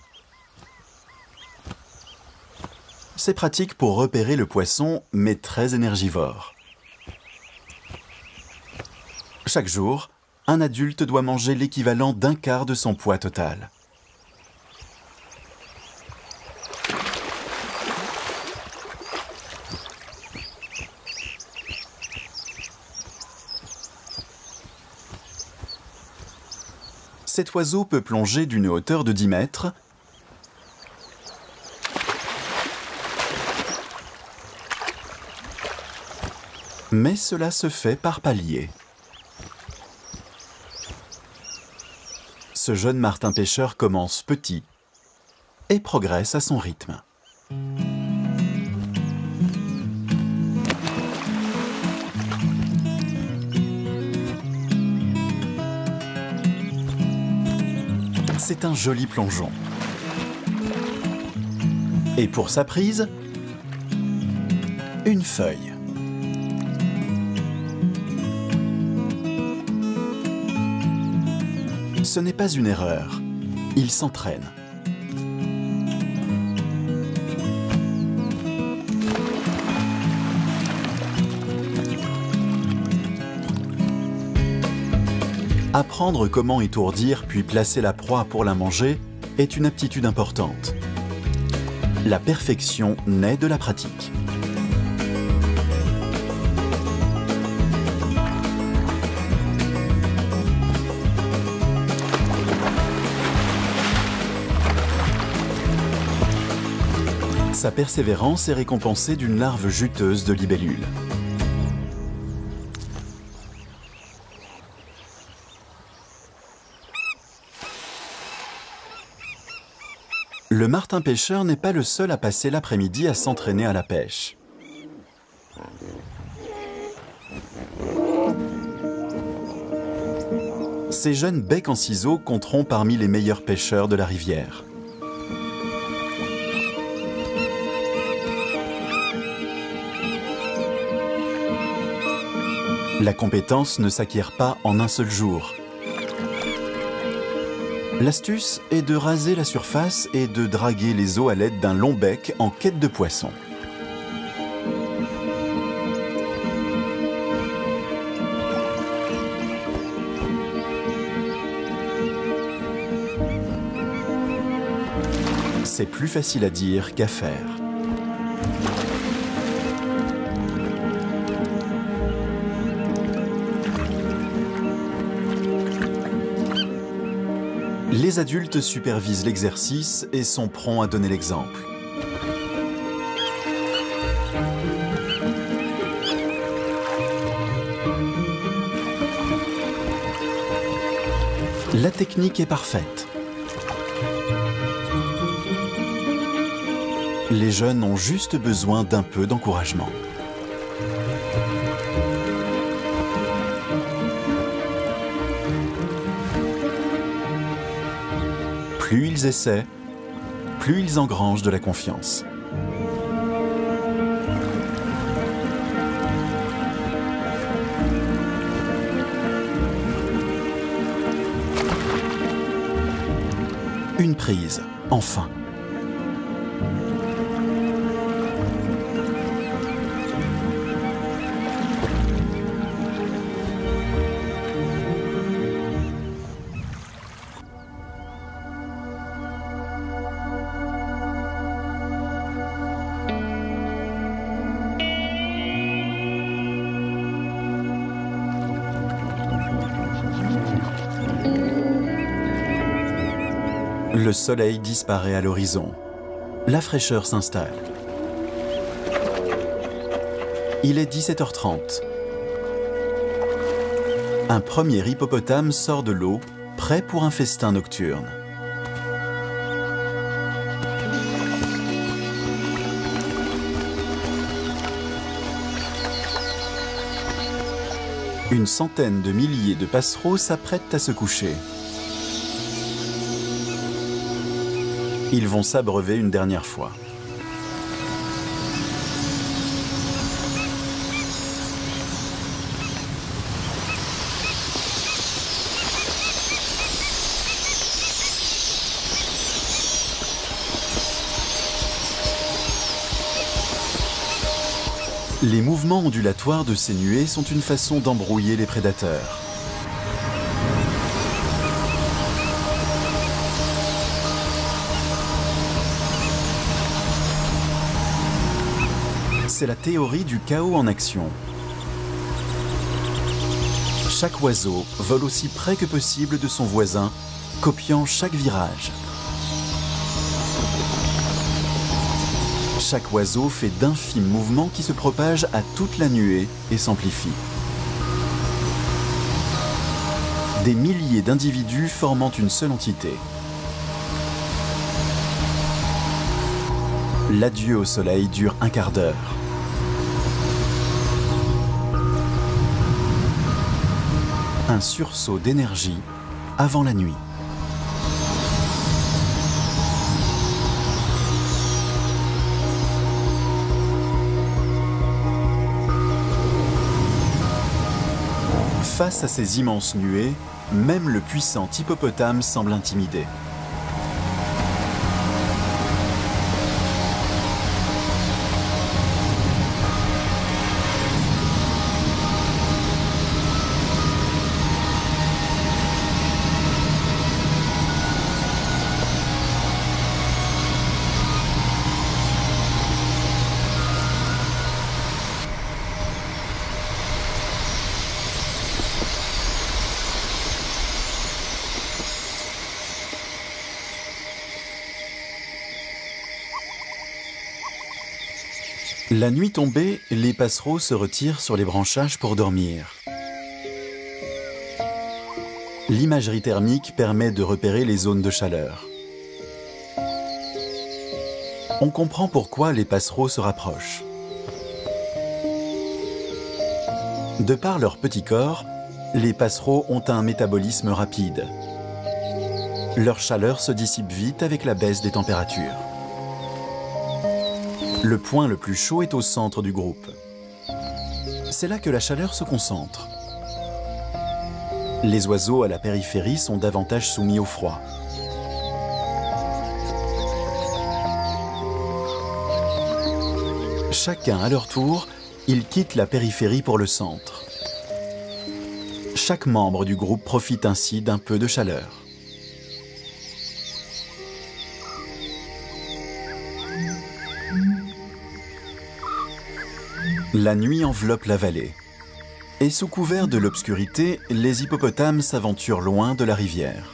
C'est pratique pour repérer le poisson, mais très énergivore. Chaque jour, un adulte doit manger l'équivalent d'un quart de son poids total. Cet oiseau peut plonger d'une hauteur de 10 mètres mais cela se fait par paliers. Ce jeune martin pêcheur commence petit et progresse à son rythme. C'est un joli plongeon. Et pour sa prise, une feuille. Ce n'est pas une erreur, il s'entraîne. Apprendre comment étourdir puis placer la proie pour la manger est une aptitude importante. La perfection naît de la pratique. Sa persévérance est récompensée d'une larve juteuse de libellule. Le martin-pêcheur n'est pas le seul à passer l'après-midi à s'entraîner à la pêche. Ces jeunes becs en ciseaux compteront parmi les meilleurs pêcheurs de la rivière. La compétence ne s'acquiert pas en un seul jour. L'astuce est de raser la surface et de draguer les eaux à l'aide d'un long bec en quête de poissons. C'est plus facile à dire qu'à faire. Les adultes supervisent l'exercice et sont prompts à donner l'exemple. La technique est parfaite. Les jeunes ont juste besoin d'un peu d'encouragement. Plus ils essaient, plus ils engrangent de la confiance. Une prise, enfin. Le soleil disparaît à l'horizon. La fraîcheur s'installe. Il est 17h30. Un premier hippopotame sort de l'eau, prêt pour un festin nocturne. Une centaine de milliers de passereaux s'apprêtent à se coucher. Ils vont s'abreuver une dernière fois. Les mouvements ondulatoires de ces nuées sont une façon d'embrouiller les prédateurs. C'est la théorie du chaos en action. Chaque oiseau vole aussi près que possible de son voisin, copiant chaque virage. Chaque oiseau fait d'infimes mouvements qui se propagent à toute la nuée et s'amplifient. Des milliers d'individus formant une seule entité. L'adieu au soleil dure un quart d'heure. Un sursaut d'énergie avant la nuit. Face à ces immenses nuées, même le puissant hippopotame semble intimidé. La nuit tombée, les passereaux se retirent sur les branchages pour dormir. L'imagerie thermique permet de repérer les zones de chaleur. On comprend pourquoi les passereaux se rapprochent. De par leur petit corps, les passereaux ont un métabolisme rapide. Leur chaleur se dissipe vite avec la baisse des températures. Le point le plus chaud est au centre du groupe. C'est là que la chaleur se concentre. Les oiseaux à la périphérie sont davantage soumis au froid. Chacun à leur tour, ils quittent la périphérie pour le centre. Chaque membre du groupe profite ainsi d'un peu de chaleur. La nuit enveloppe la vallée. Et sous couvert de l'obscurité, les hippopotames s'aventurent loin de la rivière.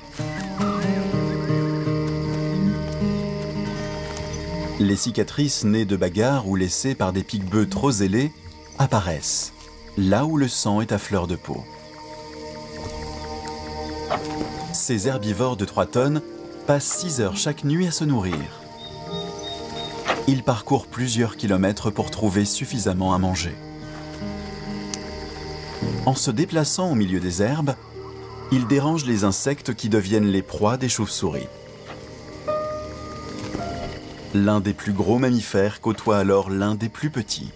Les cicatrices nées de bagarres ou laissées par des pique-bœufs trop zélés apparaissent, là où le sang est à fleur de peau. Ces herbivores de 3 tonnes passent 6 heures chaque nuit à se nourrir. Ils parcourent plusieurs kilomètres pour trouver suffisamment à manger. En se déplaçant au milieu des herbes, ils dérangent les insectes qui deviennent les proies des chauves-souris. L'un des plus gros mammifères côtoie alors l'un des plus petits.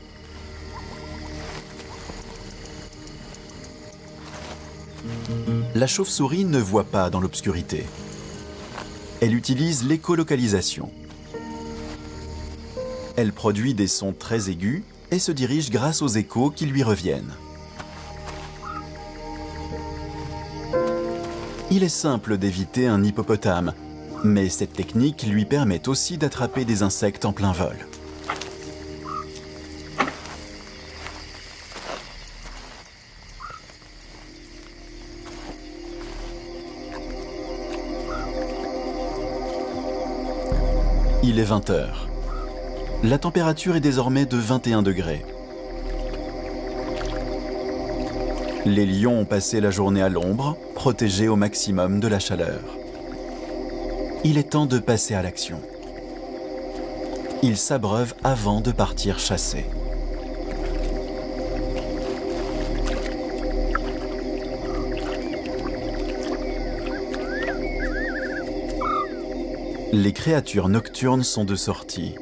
La chauve-souris ne voit pas dans l'obscurité. Elle utilise l'écolocalisation. Elle produit des sons très aigus et se dirige grâce aux échos qui lui reviennent. Il est simple d'éviter un hippopotame, mais cette technique lui permet aussi d'attraper des insectes en plein vol. Il est 20 h. La température est désormais de 21 degrés. Les lions ont passé la journée à l'ombre, protégés au maximum de la chaleur. Il est temps de passer à l'action. Ils s'abreuvent avant de partir chasser. Les créatures nocturnes sont de sortie.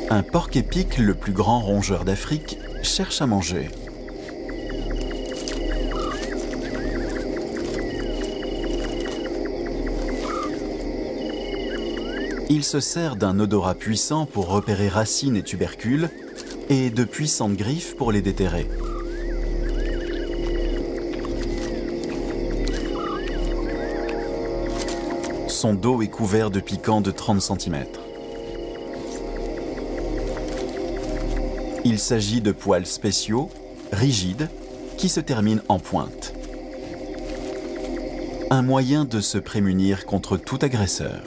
Un porc-épic, le plus grand rongeur d'Afrique, cherche à manger. Il se sert d'un odorat puissant pour repérer racines et tubercules et de puissantes griffes pour les déterrer. Son dos est couvert de piquants de 30 cm. Il s'agit de poils spéciaux, rigides, qui se terminent en pointe. Un moyen de se prémunir contre tout agresseur.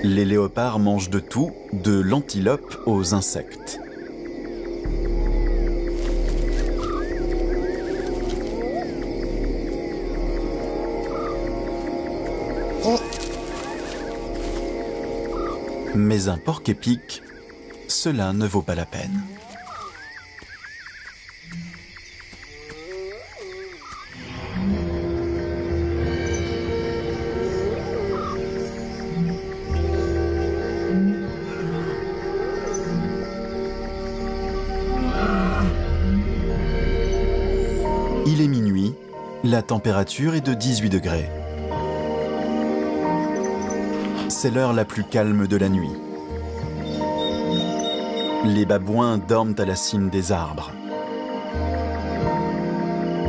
Les léopards mangent de tout, de l'antilope aux insectes. Mais un porc-épic, cela ne vaut pas la peine. Il est minuit, la température est de 18 degrés. C'est l'heure la plus calme de la nuit. Les babouins dorment à la cime des arbres.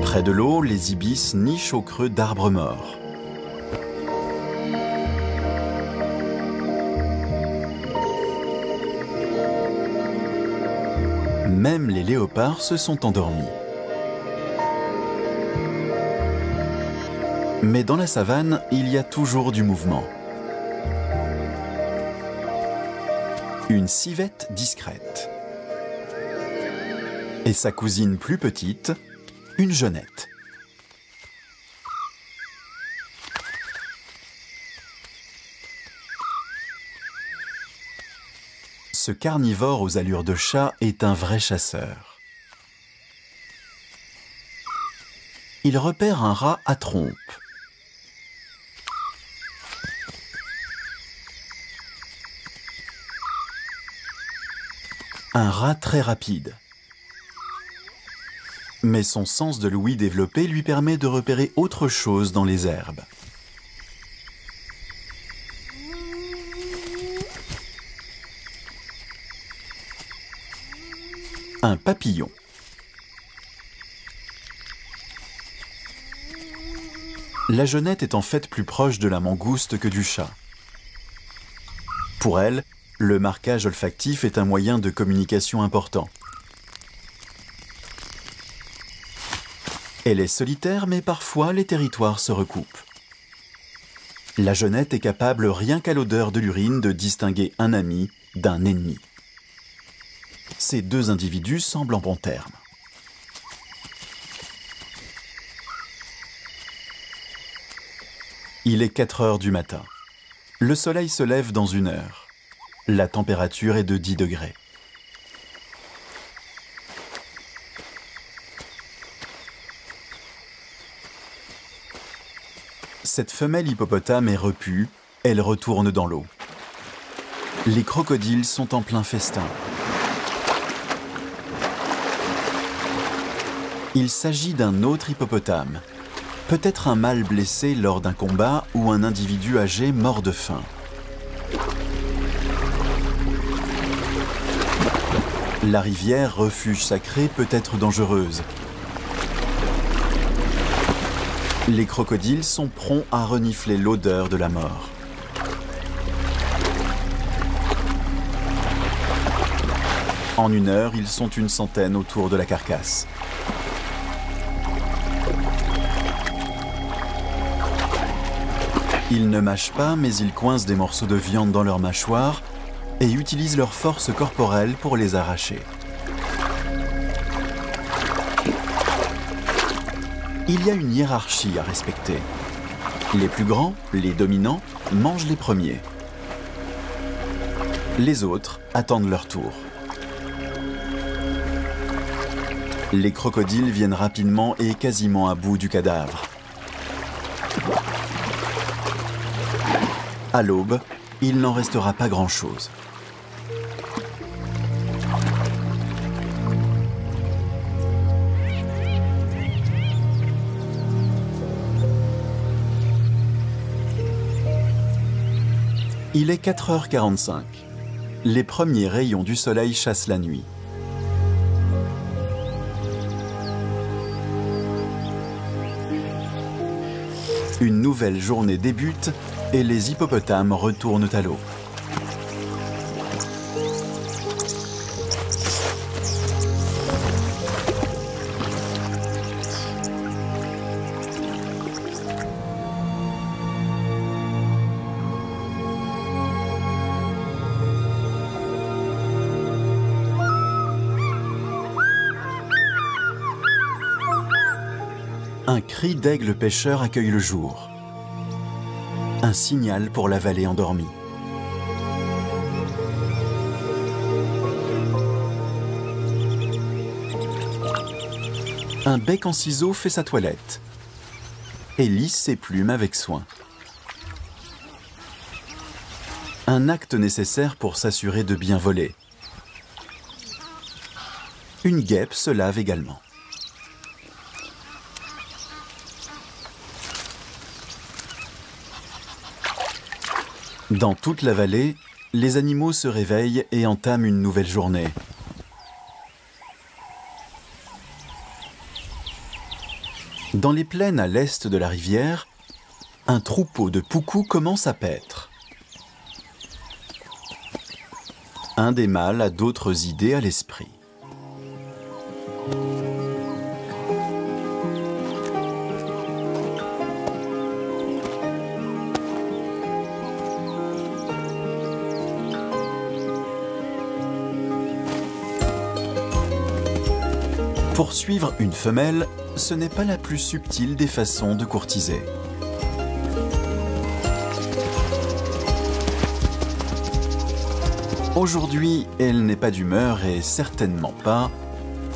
Près de l'eau, les ibis nichent au creux d'arbres morts. Même les léopards se sont endormis. Mais dans la savane, il y a toujours du mouvement. Une civette discrète. Et sa cousine plus petite, une geonnette. Ce carnivore aux allures de chat est un vrai chasseur. Il repère un rat à trompe. Un rat très rapide. Mais son sens de l'ouïe développé lui permet de repérer autre chose dans les herbes. Un papillon. La geonnette est en fait plus proche de la mangouste que du chat. Pour elle, le marquage olfactif est un moyen de communication important. Elle est solitaire, mais parfois les territoires se recoupent. La geonnette est capable, rien qu'à l'odeur de l'urine, de distinguer un ami d'un ennemi. Ces deux individus semblent en bons termes. Il est 4 heures du matin. Le soleil se lève dans 1 heure. La température est de 10 degrés. Cette femelle hippopotame est repue, elle retourne dans l'eau. Les crocodiles sont en plein festin. Il s'agit d'un autre hippopotame, peut-être un mâle blessé lors d'un combat ou un individu âgé mort de faim. La rivière, refuge sacré, peut être dangereuse. Les crocodiles sont prompts à renifler l'odeur de la mort. En 1 heure, ils sont une centaine autour de la carcasse. Ils ne mâchent pas, mais ils coincent des morceaux de viande dans leur mâchoire et utilisent leur force corporelle pour les arracher. Il y a une hiérarchie à respecter. Les plus grands, les dominants, mangent les premiers. Les autres attendent leur tour. Les crocodiles viennent rapidement et quasiment à bout du cadavre. À l'aube, il n'en restera pas grand-chose. Il est 4h45. Les premiers rayons du soleil chassent la nuit. Une nouvelle journée débute et les hippopotames retournent à l'eau. Un cri d'aigle pêcheur accueille le jour. Un signal pour la vallée endormie. Un bec en ciseaux fait sa toilette et lisse ses plumes avec soin. Un acte nécessaire pour s'assurer de bien voler. Une guêpe se lave également. Dans toute la vallée, les animaux se réveillent et entament une nouvelle journée. Dans les plaines à l'est de la rivière, un troupeau de poucous commence à paître. Un des mâles a d'autres idées à l'esprit. Poursuivre une femelle, ce n'est pas la plus subtile des façons de courtiser. Aujourd'hui, elle n'est pas d'humeur et certainement pas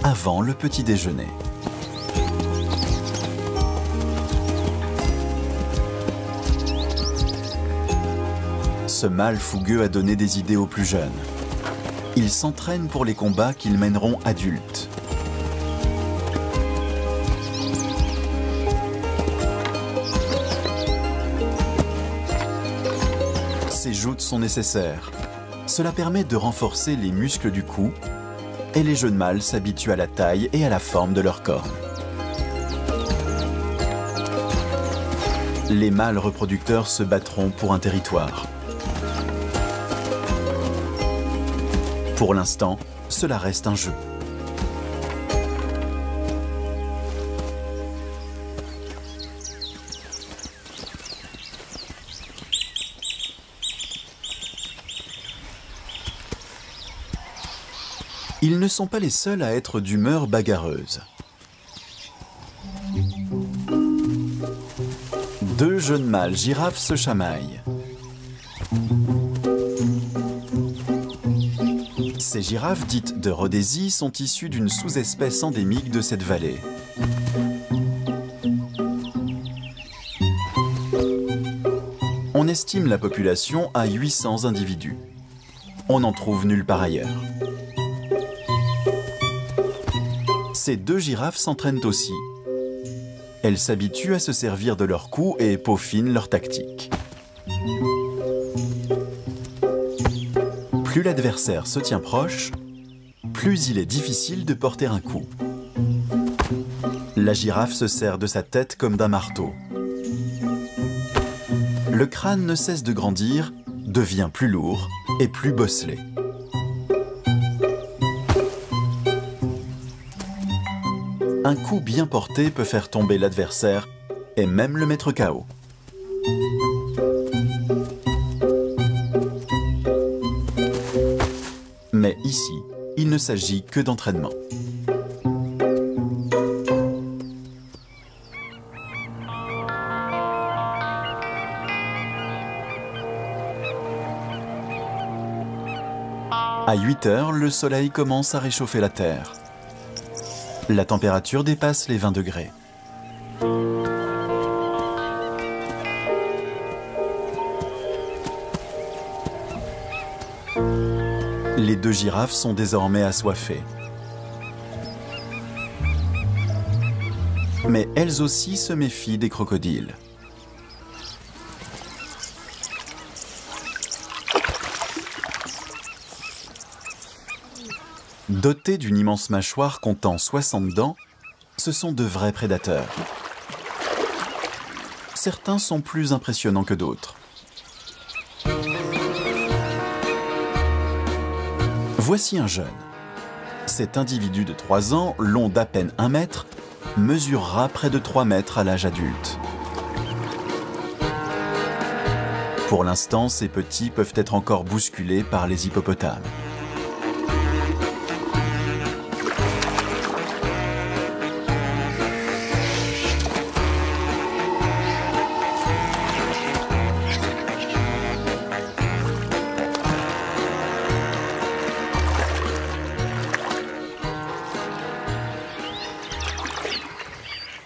avant le petit déjeuner. Ce mâle fougueux a donné des idées aux plus jeunes. Il s'entraîne pour les combats qu'ils mèneront adultes. Ces joutes sont nécessaires. Cela permet de renforcer les muscles du cou et les jeunes mâles s'habituent à la taille et à la forme de leur corne. Les mâles reproducteurs se battront pour un territoire. Pour l'instant, cela reste un jeu. Ils ne sont pas les seuls à être d'humeur bagarreuse. Deux jeunes mâles girafes se chamaillent. Ces girafes dites de Rhodésie sont issues d'une sous-espèce endémique de cette vallée. On estime la population à 800 individus. On n'en trouve nulle part ailleurs. Ces deux girafes s'entraînent aussi. Elles s'habituent à se servir de leur cou et peaufinent leur tactique. Plus l'adversaire se tient proche, plus il est difficile de porter un coup. La girafe se sert de sa tête comme d'un marteau. Le crâne ne cesse de grandir, devient plus lourd et plus bosselé. Un coup bien porté peut faire tomber l'adversaire et même le mettre KO. Mais ici, il ne s'agit que d'entraînement. À 8 heures, le soleil commence à réchauffer la terre. La température dépasse les 20 degrés. Les deux girafes sont désormais assoiffées. Mais elles aussi se méfient des crocodiles. Dotés d'une immense mâchoire comptant 60 dents, ce sont de vrais prédateurs. Certains sont plus impressionnants que d'autres. Voici un jeune. Cet individu de 3 ans, long d'à peine 1 mètre, mesurera près de 3 mètres à l'âge adulte. Pour l'instant, ces petits peuvent être encore bousculés par les hippopotames.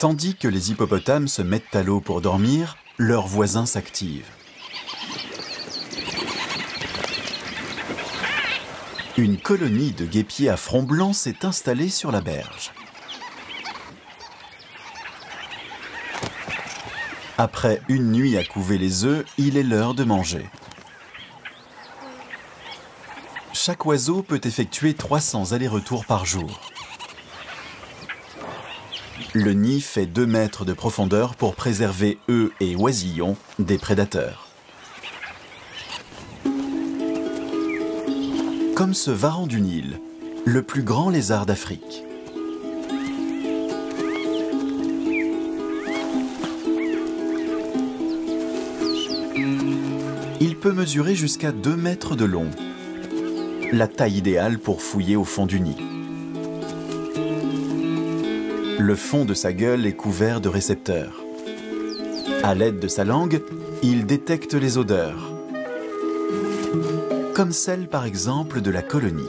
Tandis que les hippopotames se mettent à l'eau pour dormir, leurs voisins s'activent. Une colonie de guêpiers à front blanc s'est installée sur la berge. Après une nuit à couver les œufs, il est l'heure de manger. Chaque oiseau peut effectuer 300 allers-retours par jour. Le nid fait 2 mètres de profondeur pour préserver œufs et oisillons des prédateurs. Comme ce varan du Nil, le plus grand lézard d'Afrique. Il peut mesurer jusqu'à 2 mètres de long, la taille idéale pour fouiller au fond du nid. Le fond de sa gueule est couvert de récepteurs. À l'aide de sa langue, il détecte les odeurs, comme celle par exemple de la colonie.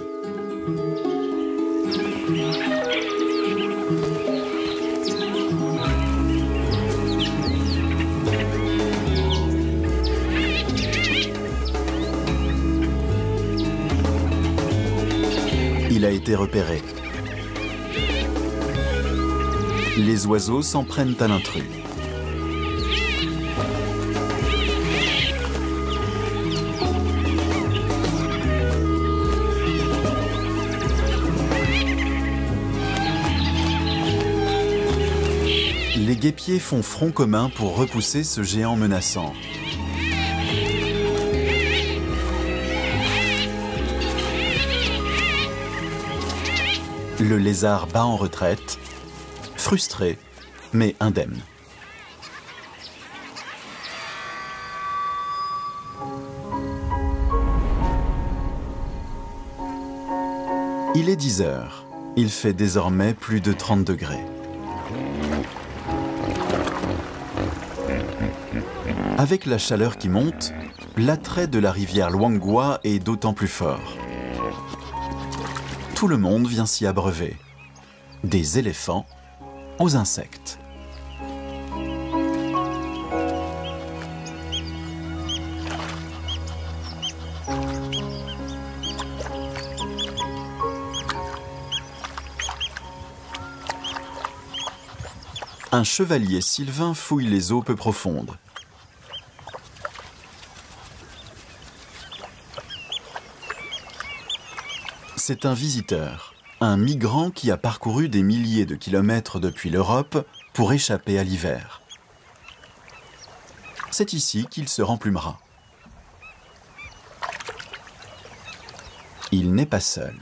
Il a été repéré. Les oiseaux s'en prennent à l'intrus. Les guêpiers font front commun pour repousser ce géant menaçant. Le lézard bat en retraite, frustré, mais indemne. Il est 10 heures. Il fait désormais plus de 30 degrés. Avec la chaleur qui monte, l'attrait de la rivière Luangwa est d'autant plus fort. Tout le monde vient s'y abreuver, des éléphants aux insectes. Un chevalier sylvain fouille les eaux peu profondes. C'est un visiteur, un migrant qui a parcouru des milliers de kilomètres depuis l'Europe pour échapper à l'hiver. C'est ici qu'il se remplumera. Il n'est pas seul.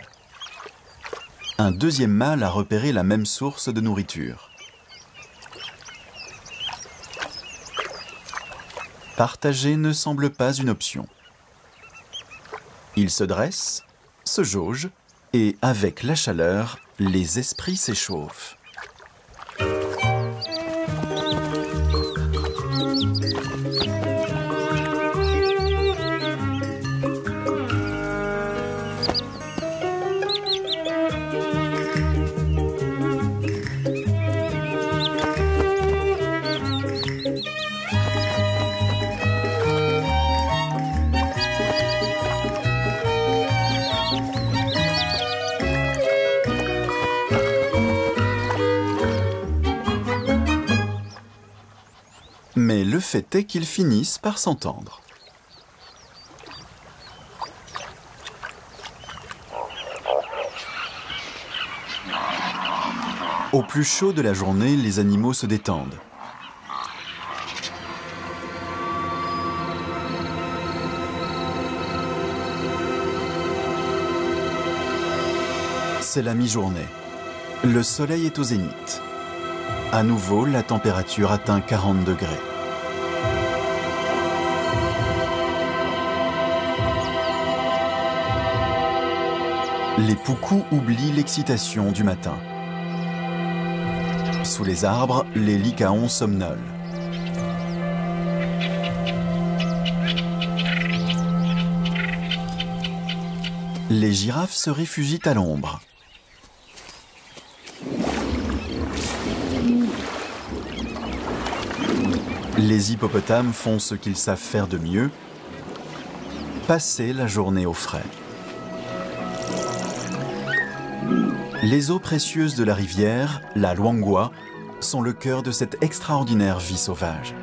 Un deuxième mâle a repéré la même source de nourriture. Partager ne semble pas une option. Il se dresse, se jauge, et avec la chaleur, les esprits s'échauffent. Mais le fait est qu'ils finissent par s'entendre. Au plus chaud de la journée, les animaux se détendent. C'est la mi-journée. Le soleil est au zénith. À nouveau, la température atteint 40 degrés. Les poucous oublient l'excitation du matin. Sous les arbres, les lycaons somnolent. Les girafes se réfugient à l'ombre. Les hippopotames font ce qu'ils savent faire de mieux, passer la journée au frais. Les eaux précieuses de la rivière, la Luangwa, sont le cœur de cette extraordinaire vie sauvage.